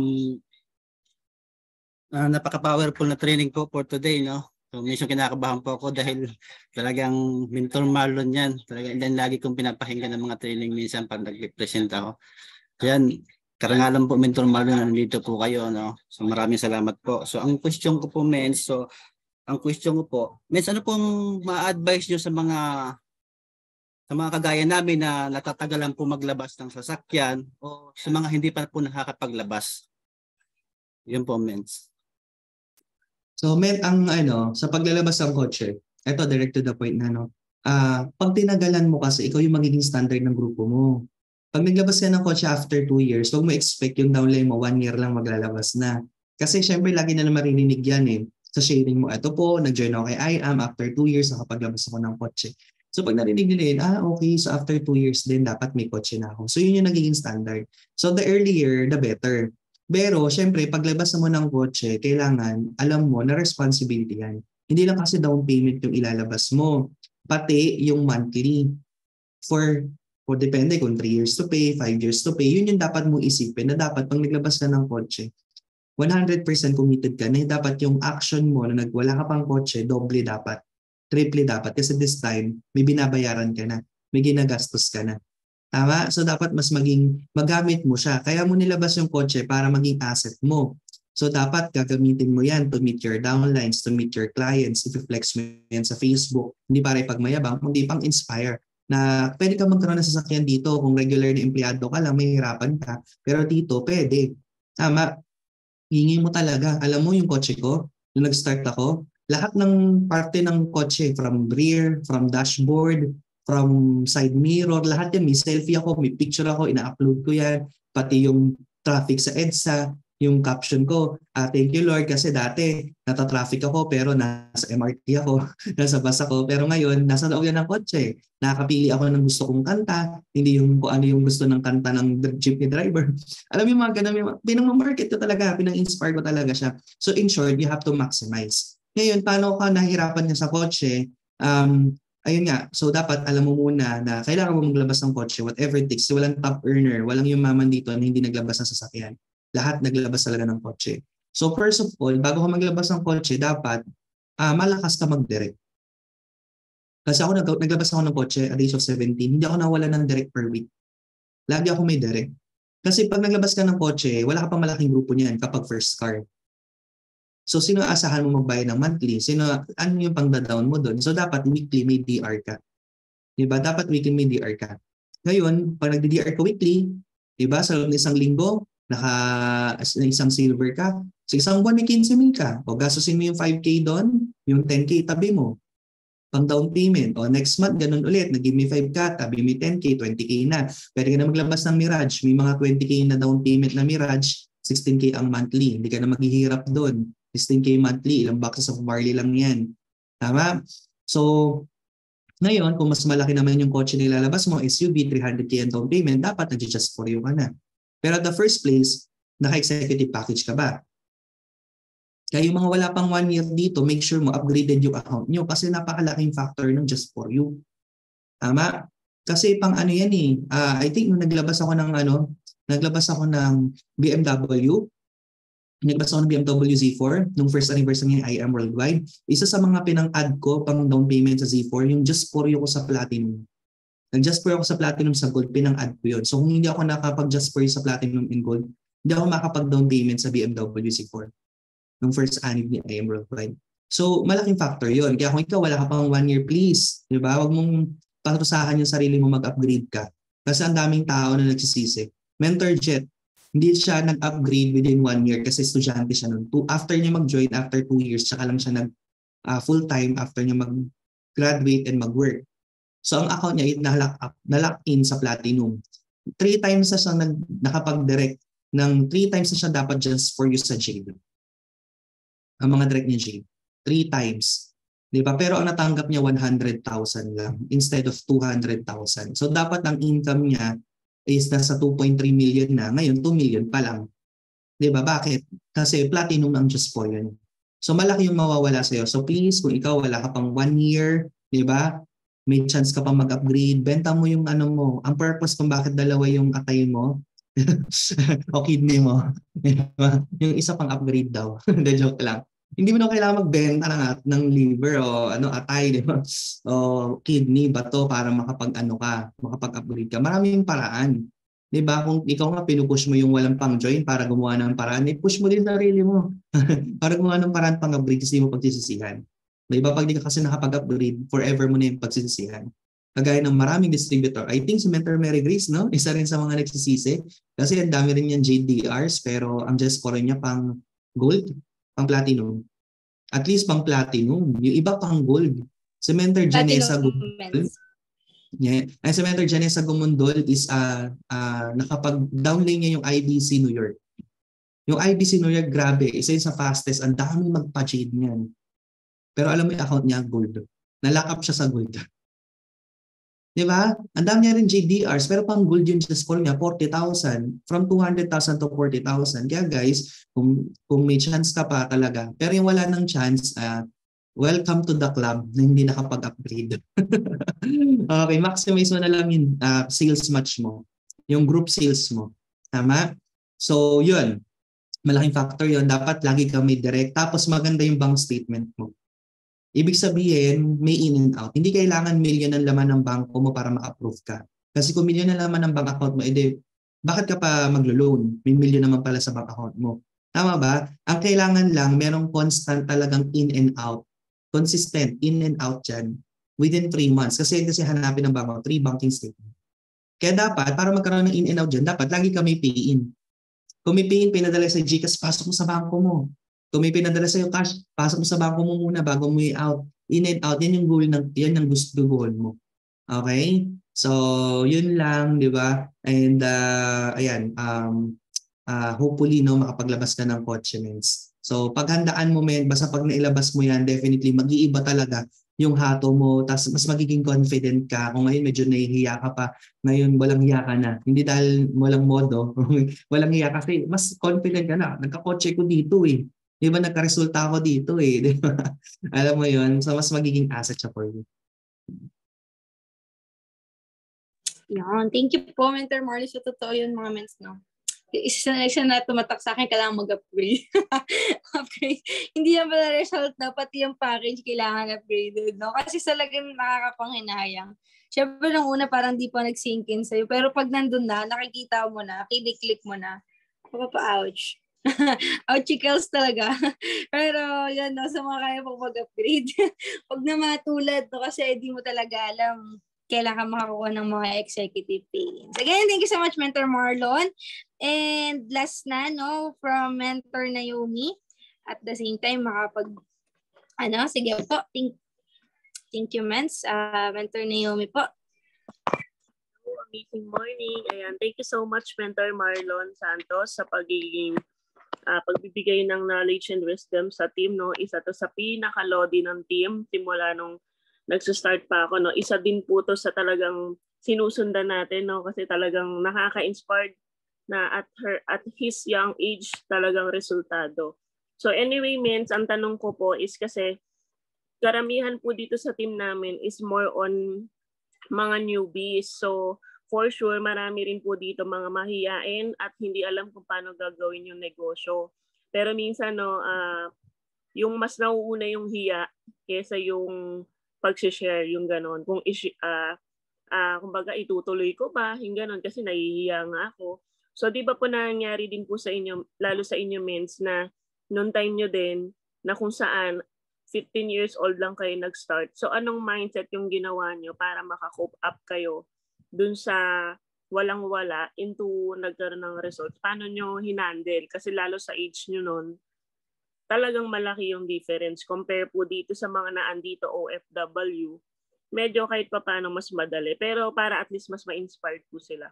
napaka-powerful na training po for today, no? So, medyo kinakabahan po ako dahil talagang Mentor Marlon yan. Talagang lagi kong pinapakinggan ng mga training minsan pag nag-present ako. Yan, karangalan po, Mentor Marlon, nandito po kayo, no? So, maraming salamat po. So, ang question ko po, Mens, ano pong ma-advise nyo sa mga sa mga kagaya namin na natatagalan po maglabas ng sasakyan o sa mga hindi pa po nakakapaglabas. Yun po, Mens. So, sa paglalabas ng kotse, ito direct to the point na, no? Pag tinagalan mo kasi, ikaw yung magiging standard ng grupo mo. Pag naglabas ka ng kotse after 2 years, huwag mo expect yung downline mo 1 year lang maglalabas na. Kasi syempre, lagi na maririnig yan eh. Sa sharing mo, ito po, nag-join ako kay IAM, after 2 years, nakapaglabas ako ng kotse. So pag narinig nila yun, okay, so after 2 years din, dapat may kotse na ako. So yun yung nagiging standard. So the earlier, the better. Pero syempre, paglabas mo ng kotse, kailangan, alam mo, na responsibility yan. Hindi lang kasi down payment yung ilalabas mo, pati yung monthly. For depende kung 3 years to pay, 5 years to pay, yun yung dapat mo isipin na dapat pag naglabas ka ng kotse, 100% committed ka na dapat yung action mo na wala ka pang kotse, doble dapat. Triple dapat kasi this time may binabayaran ka na, may ginagastos ka na. Tama? So dapat mas magamit mo siya. Kaya mo nilabas yung kotse para maging asset mo. So dapat gagamitin mo yan to meet your downlines, to meet your clients, i-flex mo yan sa Facebook. Hindi para ipagmayabang, kundi pang inspire na pwede ka magkaroon ng sasakyan dito kung regular na empleyado ka lang, may hirapan ka. Pero dito, pwede. Tama? Hingi mo talaga. Alam mo yung kotse ko, nung nag-start ako, lahat ng parte ng kotse, from rear, from dashboard, from side mirror, lahat yan, may selfie ako, may picture ako, ina-upload ko yan, pati yung traffic sa EDSA, yung caption ko, thank you Lord kasi dati nata-traffic ako pero nasa MRT ako, nasa bus ako, pero ngayon nasa loob yan ng kotse. Nakakapili ako ng gusto kong kanta, hindi yung kung ano yung gusto ng kanta ng jeepney driver. Alam mo yung mga ganun, pinang-market ko talaga, pinang-inspire ko talaga siya. So in short, you have to maximize. Ngayon, paano ka nahirapan niya sa kotse? Ayun nga, so dapat alam mo muna na kailangan mo maglabas ng kotse, whatever it takes. So, walang top earner, walang yung maman dito na hindi naglabas ng sasakyan. Lahat naglabas talaga ng kotse. So first of all, bago ka maglabas ng kotse, dapat malakas ka mag-direct. Kasi ako naglabas ako ng kotse at age of 17, hindi ako nawala ng direct per week. Lagi ako may direct. Kasi pag naglabas ka ng kotse, wala ka pang malaking grupo niyan kapag first car. So sino asahan mo magbayad ng monthly? Ano yung pang-down mo doon? So dapat weekly may DR ka. Diba? Dapat weekly may DR ka. Ngayon, pag nagdi-DR ka weekly, diba? Sa loob ng isang linggo, isang silver ka. Sa isang buwan may 15,000 ka. O gastusin mo yung 5K doon, yung 10K tabi mo. Pang down payment. O next month, ganun ulit. Nag-give me 5 ka, tabi me 10K, 20K na. Pwede ka na maglabas ng Mirage. May mga 20K na down payment na Mirage, 16K ang monthly. Hindi ka na maghihirap doon. 16K monthly, ilang boxes of barley lang yan. Tama? So, ngayon, kung mas malaki naman yung kotse na ilalabas mo, SUV, 300K ang down payment, dapat nag-just for you ka na. Pero at the first place, naka-executive package ka ba? Kaya yung mga wala pang 1 year dito, make sure mo upgraded yung account nyo kasi napakalaking factor ng just for you. Tama? Kasi pang ano yan eh. I think nung naglabas ako ng BMW, naglabas ako ng BMW Z4 nung first anniversary ng IAM Worldwide. Isa sa mga pinang-add ko pang down payment sa Z4, yung just for you ko sa Platinum. Nag-just for ako sa Platinum sa Gold, pinang-add ko yun. So kung hindi ako nakapag-just for you sa Platinum in Gold, hindi ako makapag-down payment sa BMW Z4 nung first anniv ni IAM Worldwide. So malaking factor yun. Kaya kung ikaw wala ka pang 1 year, please, di ba? Huwag mong parusahan yung sarili mo mag-upgrade ka. Kasi ang daming tao na nagsisisi. MentorJet, hindi siya nag-upgrade within 1 year kasi estudyante siya nun. After niya mag-join, after 2 years, tsaka lang siya full-time after niya mag-graduate and mag-work. So ang account niya na-lock in sa Platinum. 3 times na siya nakapag-direct ng 3 times na siya dapat just for you sa Jade. Ang mga direct niya Jade. 3 times. Di ba? Pero ang natanggap niya 100,000 lang instead of 200,000. So dapat ang income niya is nasa 2.3 million na. Ngayon, 2 million pa lang. Di ba? Bakit? Kasi Platinum ang just for yun. So malaki yung mawawala sa'yo. So please, kung ikaw wala ka pang 1 year, di ba? May chance ka pang mag-upgrade, benta mo yung ano mo. Ang purpose kung bakit dalawa yung atay mo o kidney mo. Yung isa pang upgrade daw. The joke lang. Hindi mo na kailangan magbenta ng liver o atay, di ba? O kidney, bato para makapag-upgrade ka. Maraming paraan. Di ba? Kung ikaw nga pinupush mo yung walang pang join para gumawa ng paraan, push mo din sarili mo. Para gumawa ng paraan pang-upgrade kasi mo pagsisisihan. Diba? Pag di ka kasi nakapag-upgrade, forever mo na yung pagsisisihan. kagaya ng maraming distributor. I think si Mentor Mary Grace, no? Isa rin sa mga nagsisisi. Kasi ang dami rin yan JDRs, pero ang just score niya pang gold, pang platinum. At least pang platinum. Yung iba pang gold. Si Mentor Janessa Gumundol. Yeah. Ay, si Mentor Janessa Gumundol is nakapag-downlane niya yung IBC New York. Yung IBC New York, grabe. Isa yun sa fastest. Ang dami magpa-trade niyan. Pero alam mo yung account niya, gold. Nalock up siya sa gold. Di ba? Ang dami niya rin JDRs, pero pang gold yung score niya, 40,000. From 200,000 to 40,000. Kaya guys, kung may chance ka pa talaga, pero yung wala ng chance, welcome to the club na hindi nakapag-upgrade. Okay, maximize mo na lang yung sales match mo. Yung group sales mo. Tama? So, yun. Malaking factor yun. Dapat lagi kang may direct. Tapos maganda yung bank statement mo. Ibig sabihin, may in and out. Hindi kailangan million ang laman ng bangko mo para ma-approve ka. Kasi kung million ang laman ng bank account mo, edi, bakit ka pa maglo-loan? May million naman pala sa bank account mo. Tama ba? Ang kailangan lang, merong constant talagang in and out. Consistent, in and out dyan. Within 3 months. Kasi hanapin ng bangko, 3 banking statement. Kaya dapat, para magkaroon ng in and out dyan, dapat lagi ka may pay-in. Kung may pay-in, pinadala sa GCash, pasok mo sa bangko mo. Kung may pinadala sa iyo cash, pasok mo sa bangko mo muna bago mo i-out. In and out, yan yung goal yan ang gusto goal mo. Okay? So, yun lang, di ba? And ayan, hopefully no makapaglabas ka ng kotse, mens. So, paghandaan mo, men, basta pag nailabas mo yan, definitely mag-iiba talaga yung hato mo, tapos mas magiging confident ka. Kung ngayon medyo nahihiya ka pa, ngayon walang hiya ka na. Hindi dahil walang modo, walang hiya kasi mas confident ka na. Nagkakotse ko dito eh. Di ba nagka-resulta ako dito eh. Di ba? Alam mo yun, so mas magiging asset siya for you. Yan. Thank you po, Mentor Marlon. Sa totoo yun, mga mens, no? Isa na tumatak sa akin, kailangan mag-upgrade. Upgrade. Hindi yan pala result na, pati yung package kailangan upgraded, no? Kasi talagang nakakapanghinayang. Siyempre, nung una parang di pa nag-sink in sa'yo. Pero pag nandun na, nakikita mo na, kilik-click mo na, ouch. Ouchicles talaga. Pero yun, no, sa mga kaya pong mag-upgrade. Huwag na matulad, no, kasi di mo talaga alam kailan ka makakuha ng mga executive pay. Again, thank you so much, Mentor Marlon. And last na, no, from Mentor Naomi. At the same time, sige po, thank you, Mens. Mentor Naomi po. Amazing morning. Ayan, thank you so much, Mentor Marlon Santos, sa pagbibigay ng knowledge and wisdom sa team, no? Isa to sa pinaka-lodi ng team simula nung nagsa-start pa ako, no? Isa din po to sa talagang sinusundan natin, no? Kasi talagang nakaka-inspired na at his young age talagang resultado. So anyway, Mens, ang tanong ko po is kasi karamihan po dito sa team namin is more on mga newbies. So for sure, marami rin po dito mga mahiyain at hindi alam kung paano gagawin yung negosyo. Pero minsan, no, yung mas nauuna yung hiya kesa yung pag-share, yung ganon. Kumbaga, itutuloy ko ba? Yung ganon, kasi nahihiya nga ako. So, di ba po nangyari din po sa inyo, lalo sa inyo, Mens, na noon time nyo din, na kung saan 15 years old lang kayo nag-start. So, anong mindset yung ginawa nyo para maka-cope up kayo dun sa walang-wala into nagkaroon ng results? Paano nyo hinandle? Kasi lalo sa age nyo nun, talagang malaki yung difference. Compare po dito sa mga naandito OFW, medyo kahit pa paano mas madali. Pero para at least mas ma-inspired po sila.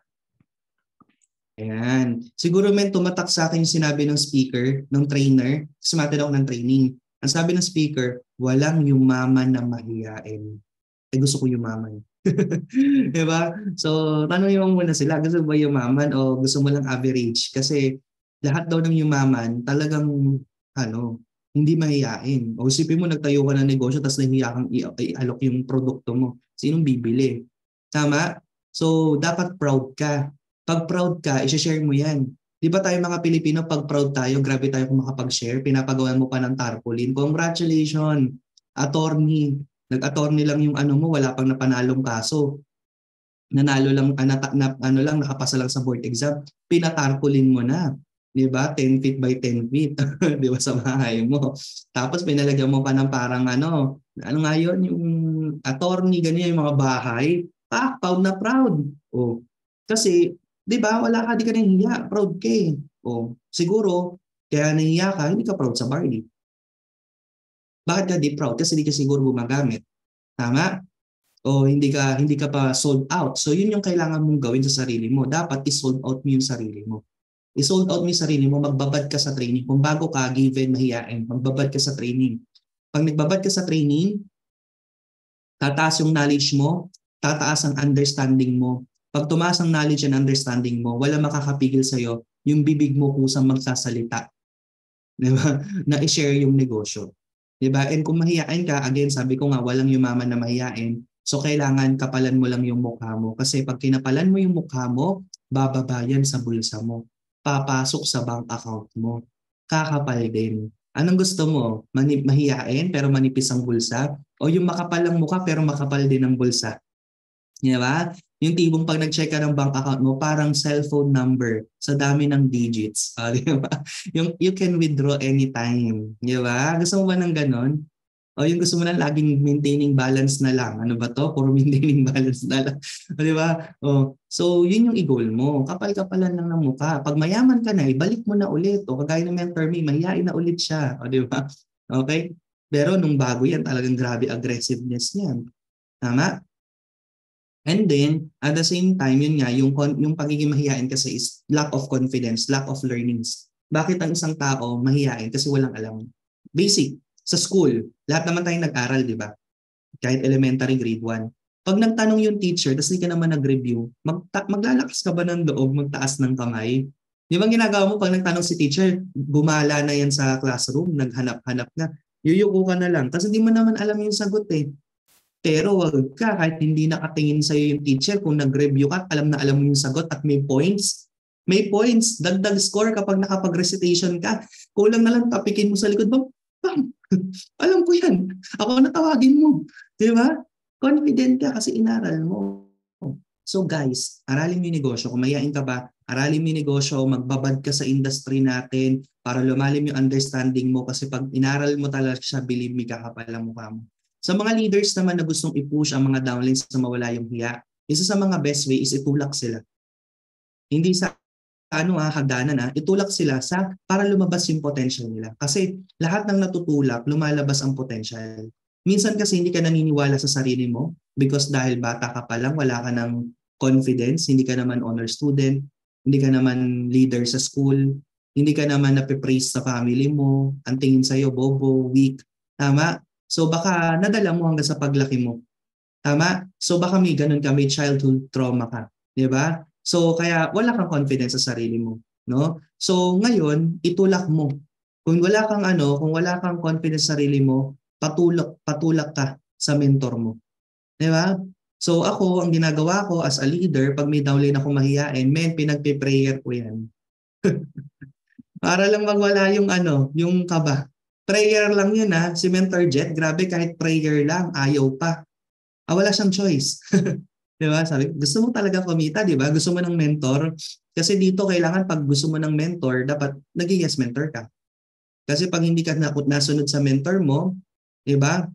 Ayan. Siguro tumatak sa akin yung sinabi ng speaker, ng trainer, kasi matin ako ng training. Ang sabi ng speaker, walang yumaman na mahiyain. Gusto ko yumaman. Diba? So, tanongin mo muna sila, gusto ba yumaman o gusto mo lang average? Kasi lahat daw ng yumaman talagang hindi mahiyain. O isipin mo, nagtayo ka ng negosyo tapos nahiya kang i-alok yung produkto mo. Sinong bibili? Tama? So, dapat proud ka. Pag proud ka, i-share mo yan. Di ba tayo mga Pilipino, pag proud tayo, grabe tayo kung makapag-share, pinapagawan mo pa ng tarpaulin. Congratulations, attorney. Nag-attorney lang yung mo, wala pang napanalong kaso. Nanalo lang, nakapasa lang sa board exam. Pinatarpaulin mo na. Di ba? 10 feet by 10 feet. Di ba sa bahay mo? Tapos pinalagyan mo pa ng parang ano nga yun, yung attorney, ganyan yung mga bahay. proud na proud. Oh. Kasi, di ba, di ka nahihiya, proud ka eh. Oh. Siguro, kaya nahihiya ka, hindi ka proud sa barley. Bakit ka di proud? Kasi hindi ka siguro gumagamit. Tama? O hindi ka pa sold out. So yun yung kailangan mong gawin sa sarili mo. Dapat i-sold out mo yung sarili mo. I-sold out mo yung sarili mo, magbabad ka sa training. Kung bago ka, given, mahiyain, magbabad ka sa training. Pag nagbabad ka sa training, tataas yung knowledge mo, tataas ang understanding mo. Pag tumaas ang knowledge and understanding mo, wala makakapigil sa'yo, yung bibig mo kusang magsasalita. Diba? Na i-share yung negosyo. Diba? And kung mahiyain ka, again, sabi ko nga, walang yumaman na mahiyain. So kailangan kapalan mo lang yung mukha mo. Kasi pag kinapalan mo yung mukha mo, bababa yan sa bulsa mo. Papasok sa bank account mo. Kakapal din. Anong gusto mo? Mahiyain pero manipis ang bulsa? O yung makapal ang mukha pero makapal din ang bulsa? Diba? Yung tibong pag nag-check ka ng bank account mo, parang cellphone number sa dami ng digits. Diba? Yung you can withdraw anytime. Diba? Gusto mo ba ng ganon? O yung gusto mo na laging maintaining balance na lang. Ano ba to? Puro maintaining balance na lang. O, diba? O, so yun yung i-goal mo. Kapal-kapalan lang ng mukha. Pag mayaman ka na, ibalik mo na ulit. O kagaya ng mentor me, mahihain na ulit siya. O diba? Okay? Pero nung bago yan, talagang grabe aggressiveness yan. Tama? And then, at the same time, yun nga, yung pagiging mahihain kasi is lack of confidence, lack of learnings. Bakit ang isang tao mahihain? Kasi walang alam. Basic. Sa school, lahat naman tayong nag-aral, di ba? Kahit elementary, grade 1. Pag nagtanong yung teacher, tapos hindi ka naman nag-review, maglalakas ka ba ng loob, magtaas ng kamay? Di ba ginagawa mo pag nagtanong si teacher, gumala na yan sa classroom, naghanap-hanap na, yuyuko ka na lang. Kasi hindi mo naman alam yung sagot eh. Pero wag ka, kahit hindi nakatingin sa'yo yung teacher, kung nag-review ka, alam na alam mo yung sagot at may points. May points, dagdag score kapag nakapag-recitation ka. Kulang na lang tapikin mo sa likod mo, alam ko yan. Ako na tawagin mo. Di ba? Confident ka kasi inaral mo. So guys, aralin mo yung negosyo. Kung mayain ka ba, aralin mo yung negosyo, magbabad ka sa industry natin para lumalim yung understanding mo kasi pag inaral mo talaga siya, believe me, kakapal ang mukha mo. Sa mga leaders naman na gustong i-push ang mga downlines na mawala yung hiya, isa sa mga best way is itulak sila. Hindi sa hagdanan itulak sila sa para lumabas yung potential nila. Kasi lahat ng natutulak, lumalabas ang potential. Minsan kasi hindi ka naniniwala sa sarili mo because dahil bata ka pa lang, wala ka ng confidence, hindi ka naman honor student, hindi ka naman leader sa school, hindi ka naman napipraise sa family mo, ang tingin sa'yo, bobo, weak. Tama? So baka nadala mo hanggang sa paglaki mo. Tama? So baka may ganun ka, may childhood trauma ka. Diba? So kaya wala kang confidence sa sarili mo, no? So ngayon, itulak mo. Kung wala kang confidence sa sarili mo, patulak ka sa mentor mo. 'Di ba? So ako, ang ginagawa ko as a leader, pag may downline ako mahiyain, pinagpe-prayer ko 'yan. Para lang magwala yung yung kaba. Prayer lang 'yun si Mentor Jet, grabe kahit prayer lang, ayaw pa. Wala siyang choice. Diba? Sabi, gusto mo talaga kumita, di ba? Gusto mo ng mentor. Kasi dito kailangan pag gusto mo ng mentor, dapat nag-yes mentor ka. Kasi pag hindi ka nasunod sa mentor mo, di ba?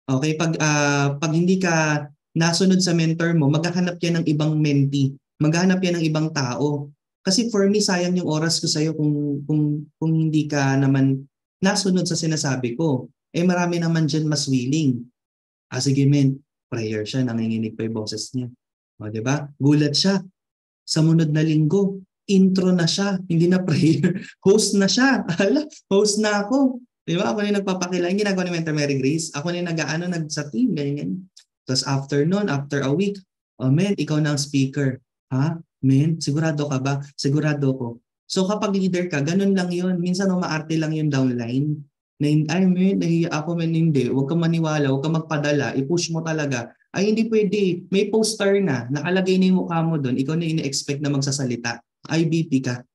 Okay, pag hindi ka nasunod sa mentor mo, maghahanap yan ng ibang mentee. Maghahanap yan ng ibang tao. Kasi for me, sayang yung oras ko sa'yo kung hindi ka naman nasunod sa sinasabi ko. Marami naman dyan mas willing. Sige men, prayer siya, nanginginig pa yung boses niya. O, diba? Gulat siya. Sa munod na linggo, intro na siya, hindi na prayer. Host na siya. Host na ako. Diba? Ako na yung nagpapakilala. Yung ginagawa ni Mentor Mary Grace. Ako na yung sa team, ganyan. Tapos after a week, men, ikaw na ang speaker. Ha? Men, sigurado ka ba? Sigurado ko. So kapag leader ka, ganun lang yun. Minsan umaarte lang yung downline. Nahiya ako hindi. Huwag kang maniwala, huwag kang magpadala, i-push mo talaga. Hindi pwede. May poster na, nakalagay na yung mukha mo doon, ikaw na ini-expect na magsasalita. IBP ka.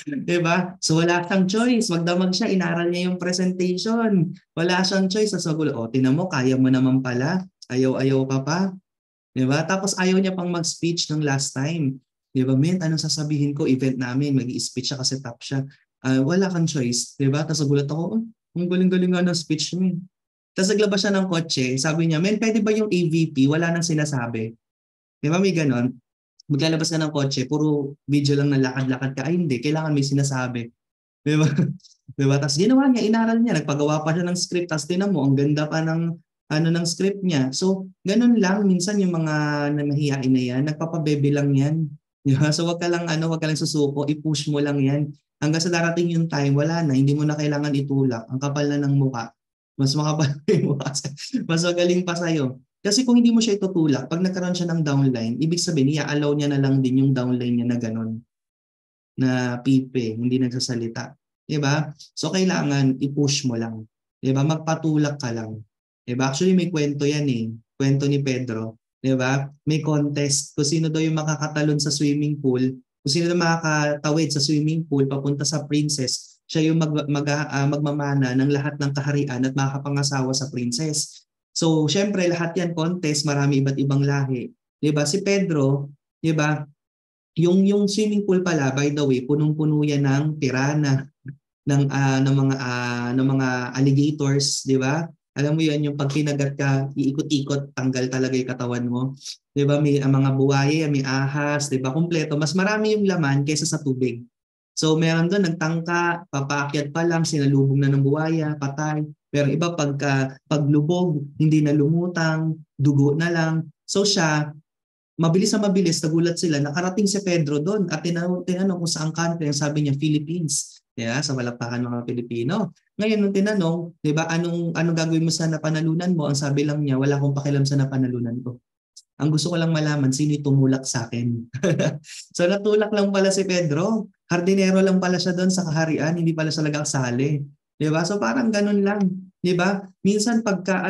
Diba? So wala siyang choice. Magdamag siya, inaral niya yung presentation. Wala siyang choice. Sa gulo, tinan mo, kaya mo naman pala. Ayaw-ayaw ka pa. Diba? Tapos ayaw niya pang mag-speech ng last time. Diba, men, anong sasabihin ko? Event namin, mag-i-speech siya kasi top siya. Wala kang choice, 'di ba? Tapos gulat ako, ang galing-galing nga ng speech mo. Tapos naglabas siya ng kotse, sabi niya, men, pwede ba yung AVP? Wala nang sinasabi. Di ba may ganon? Maglalabas ka ng kotse, puro video lang na lakad-lakad ka. Ay hindi, kailangan may sinasabi. Di ba? Di ba? Tapos ginawa niya, inaral niya, nagpagawa pa siya ng script. Tapos tinan mo, ang ganda pa ng ng script niya. So, ganun lang minsan yung mga namahiyain na yan, nagpapabebe lang yan. Di ba? So, wag ka lang susuko, i-push mo lang yan. Hanggang sa darating yung time, wala na, hindi mo na kailangan itulak. Ang kapal na ng mukha. Mas makapal yung mukha. Mas magaling pa sa'yo. Kasi kung hindi mo siya itutulak, pag nagkaroon siya ng downline, ibig sabihin, i-allow niya na lang din yung downline niya na ganun. Na pipe, hindi nagsasalita. Diba? So, kailangan i-push mo lang. Diba? Magpatulak ka lang. Diba? Actually, may kwento yan eh. Kwento ni Pedro. Diba? May contest. Kung sino daw yung makakatalon sa swimming pool, kung sino daw makakatawid sa swimming pool papunta sa princess, siya yung magmamana ng lahat ng kaharian at makakapangasawa sa princess. So, syempre, lahat yan contest, marami iba't ibang lahi. Diba? Si Pedro, diba? Yung swimming pool pala, by the way, punong-puno yan ng piranha, ng mga alligators, di ba? Alam mo yan, yung pag kinagat ka, iikot-ikot, tanggal talaga yung katawan mo. Di ba? May mga buwaya, may ahas, di ba? Kumpleto. Mas marami yung laman kaysa sa tubig. So meron doon, nagtangka, papaakyat pa lang, sinalubog na ng buwaya, patay. Pero iba paglubog, hindi na lumutang, dugo na lang. So siya, mabilis nagulat sila, nakarating si Pedro doon at tinanong kung saan country, sabi niya Philippines. Yeah, sa palakpakan ng mga Pilipino. Ngayon nung tinanong, 'di ba, anong gagawin mo sa napanalunan mo? Ang sabi lang niya, wala akong pakialam sa napanalunan ko. Ang gusto ko lang malaman sino tumulak sa akin. So natulak lang pala si Pedro. Hardinero lang pala siya doon sa kaharian, hindi pala siya nagkasali. 'Di ba? So parang ganun lang, 'di ba? Minsan pagka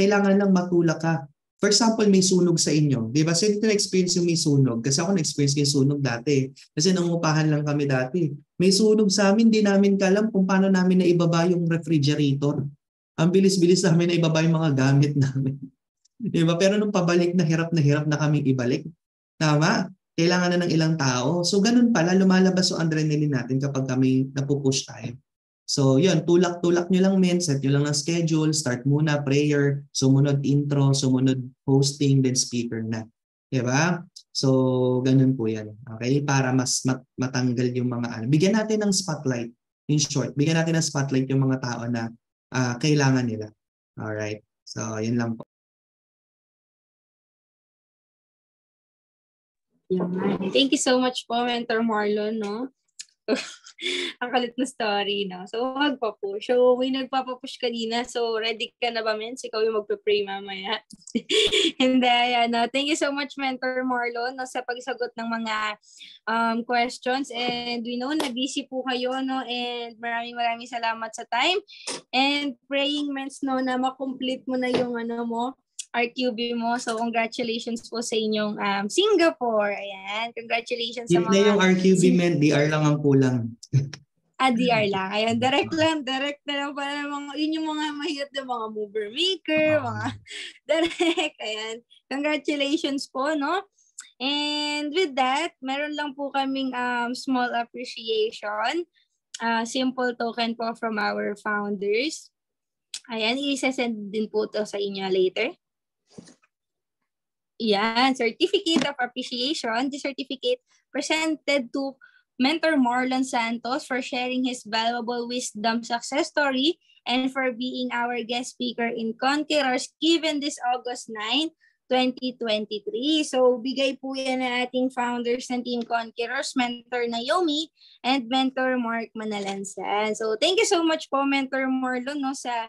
kailangan lang matulak ka. For example, may sunog sa inyo. Di ba? So, dito na-experience yung may sunog. Kasi ako na-experience yung sunog dati. Kasi nangungupahan lang kami dati. May sunog sa amin, di namin kalam kung paano namin naibaba yung refrigerator. Ang bilis-bilis namin na ibaba yung mga gamit namin. Di ba? Pero nung pabalik na hirap na kaming ibalik. Tama? Kailangan na ng ilang tao. So, ganun pala, lumalabas yung adrenaline natin kapag kami napupush tayo. So, yun, tulak-tulak nyo lang men, set nyo lang ng schedule, start muna, prayer, sumunod intro, sumunod hosting, then speaker na. Diba? So, ganun po yan. Okay? Para mas matanggal yung mga bigyan natin ng spotlight. In short, bigyan natin ng spotlight yung mga tao na kailangan nila. Alright? So, yun lang po. Thank you so much po, Mentor Marlon, no? Ang kalit na story, no? So, magpa-push. So, may nagpapapush kanina. So, ready ka na ba, Mens? Ikaw yung magpa-pray mamaya. Hindi, ayan. No? Thank you so much, Mentor Marlon, no, sa pagsagot ng mga questions. And we know na busy po kayo, no? And maraming salamat sa time. And praying, Mens, no, na makomplete mo na yung RQB mo. So, congratulations po sa inyong Singapore. Ayan. Congratulations sa mga... Hindi yung RQB, men. DR lang ang kulang. DR lang. Ayan. Direct na lang para yun yung mga mahirap na mga mover maker, mga direct. Ayan. Congratulations po, no? And with that, meron lang po kaming small appreciation. Simple token po from our founders. Ayan. I-send din po to sa inyo later. Yan, certificate of appreciation. The certificate presented to Mentor Marlon Santos for sharing his valuable wisdom success story and for being our guest speaker in Conquerors given this August 9, 2023. So, bigay po yan na ating founders ng Team Conquerors, Mentor Naomi and Mentor Mark Manalansan. So, thank you so much po, Mentor Marlon, no, sa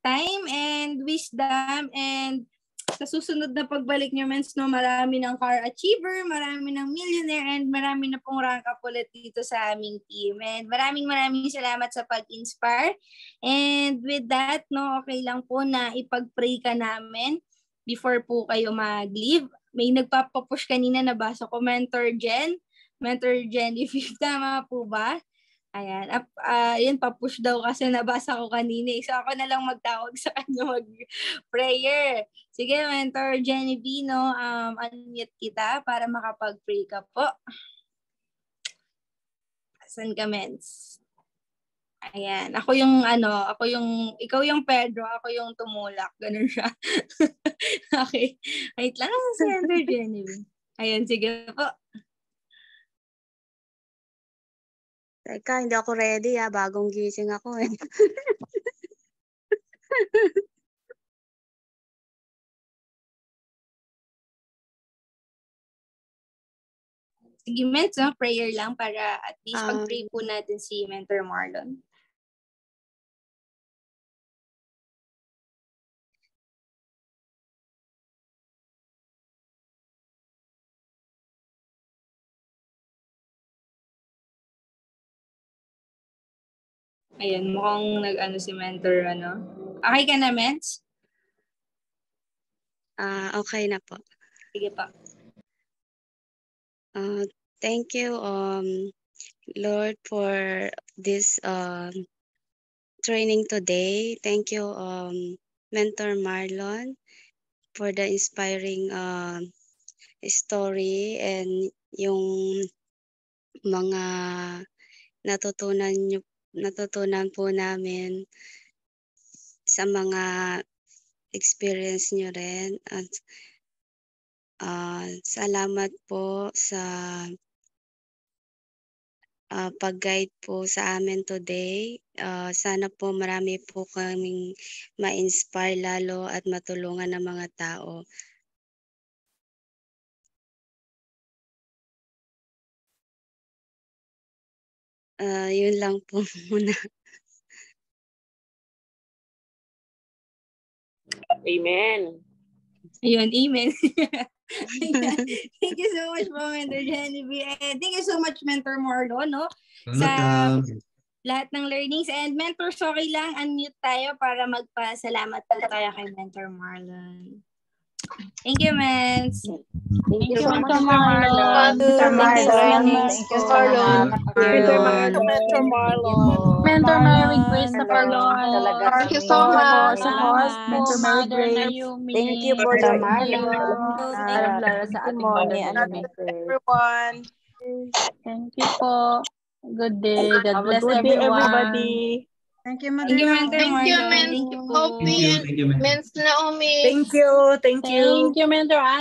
time and wisdom, and sa susunod na pagbalik nyo, Mens, no, marami ng car achiever, marami ng millionaire, and marami na pong rank up ulit dito sa aming team. And maraming salamat sa pag-inspire. And with that, no, okay lang po na ipag-pray ka namin before po kayo mag-leave. May nagpapapush kanina, nabasa ko, Mentor Jen, if tama po ba? Ayan, yun, papush daw kasi nabasa ko kanina. So ako na lang magtawag sa kanya mag-prayer. Sige, Mentor Genevieve, no, unmute kita para makapag-pray ka po. Saan ka, Mens? Ayan. Ako yung, ikaw yung Pedro, ako yung tumulak. Ganun siya. Okay. Wait lang si Mentor Genevieve. Ayan, sige po. Teka, hindi ako ready bagong gising ako eh. Sige, Mens, prayer lang para at least pag-pray po natin si Mentor Marlon. Ayan, mukhang nag-ano si Mentor, Okay ka na, Mens? Okay na po. Sige pa. Thank you, Lord, for this training today. Thank you, Mentor Marlon, for the inspiring story and yung mga natutunan po namin sa mga experience nyo rin. At salamat po sa pag-guide po sa amin today. Sana po marami po kaming ma-inspire lalo at matulungan ng mga tao. Yun lang po muna. Amen. Ayun, amen. Thank you so much po, Mentor Genevieve. And thank you so much, Mentor Marlon, sa lahat ng learnings. And Mentor, okay lang, unmute tayo para magpasalamat po tayo kay Mentor Marlon. Thank you, Mens. Thank you, Mentor Marlon. Mentor Marlon. Mentor Marlon. Mentor Mary Grace na Marlon. Thank you so much. Mentor Mary Grace. Thank you for the Marlon. Sa ating Everyone. Thank you po. Good day. God bless Good day, everyone. everybody. Thank you, Thank you, Mentor Thank you, Marlon. Mentor Naomi. Thank you. Mentor Naomi. Thank you. Thank you, Mentor Ann.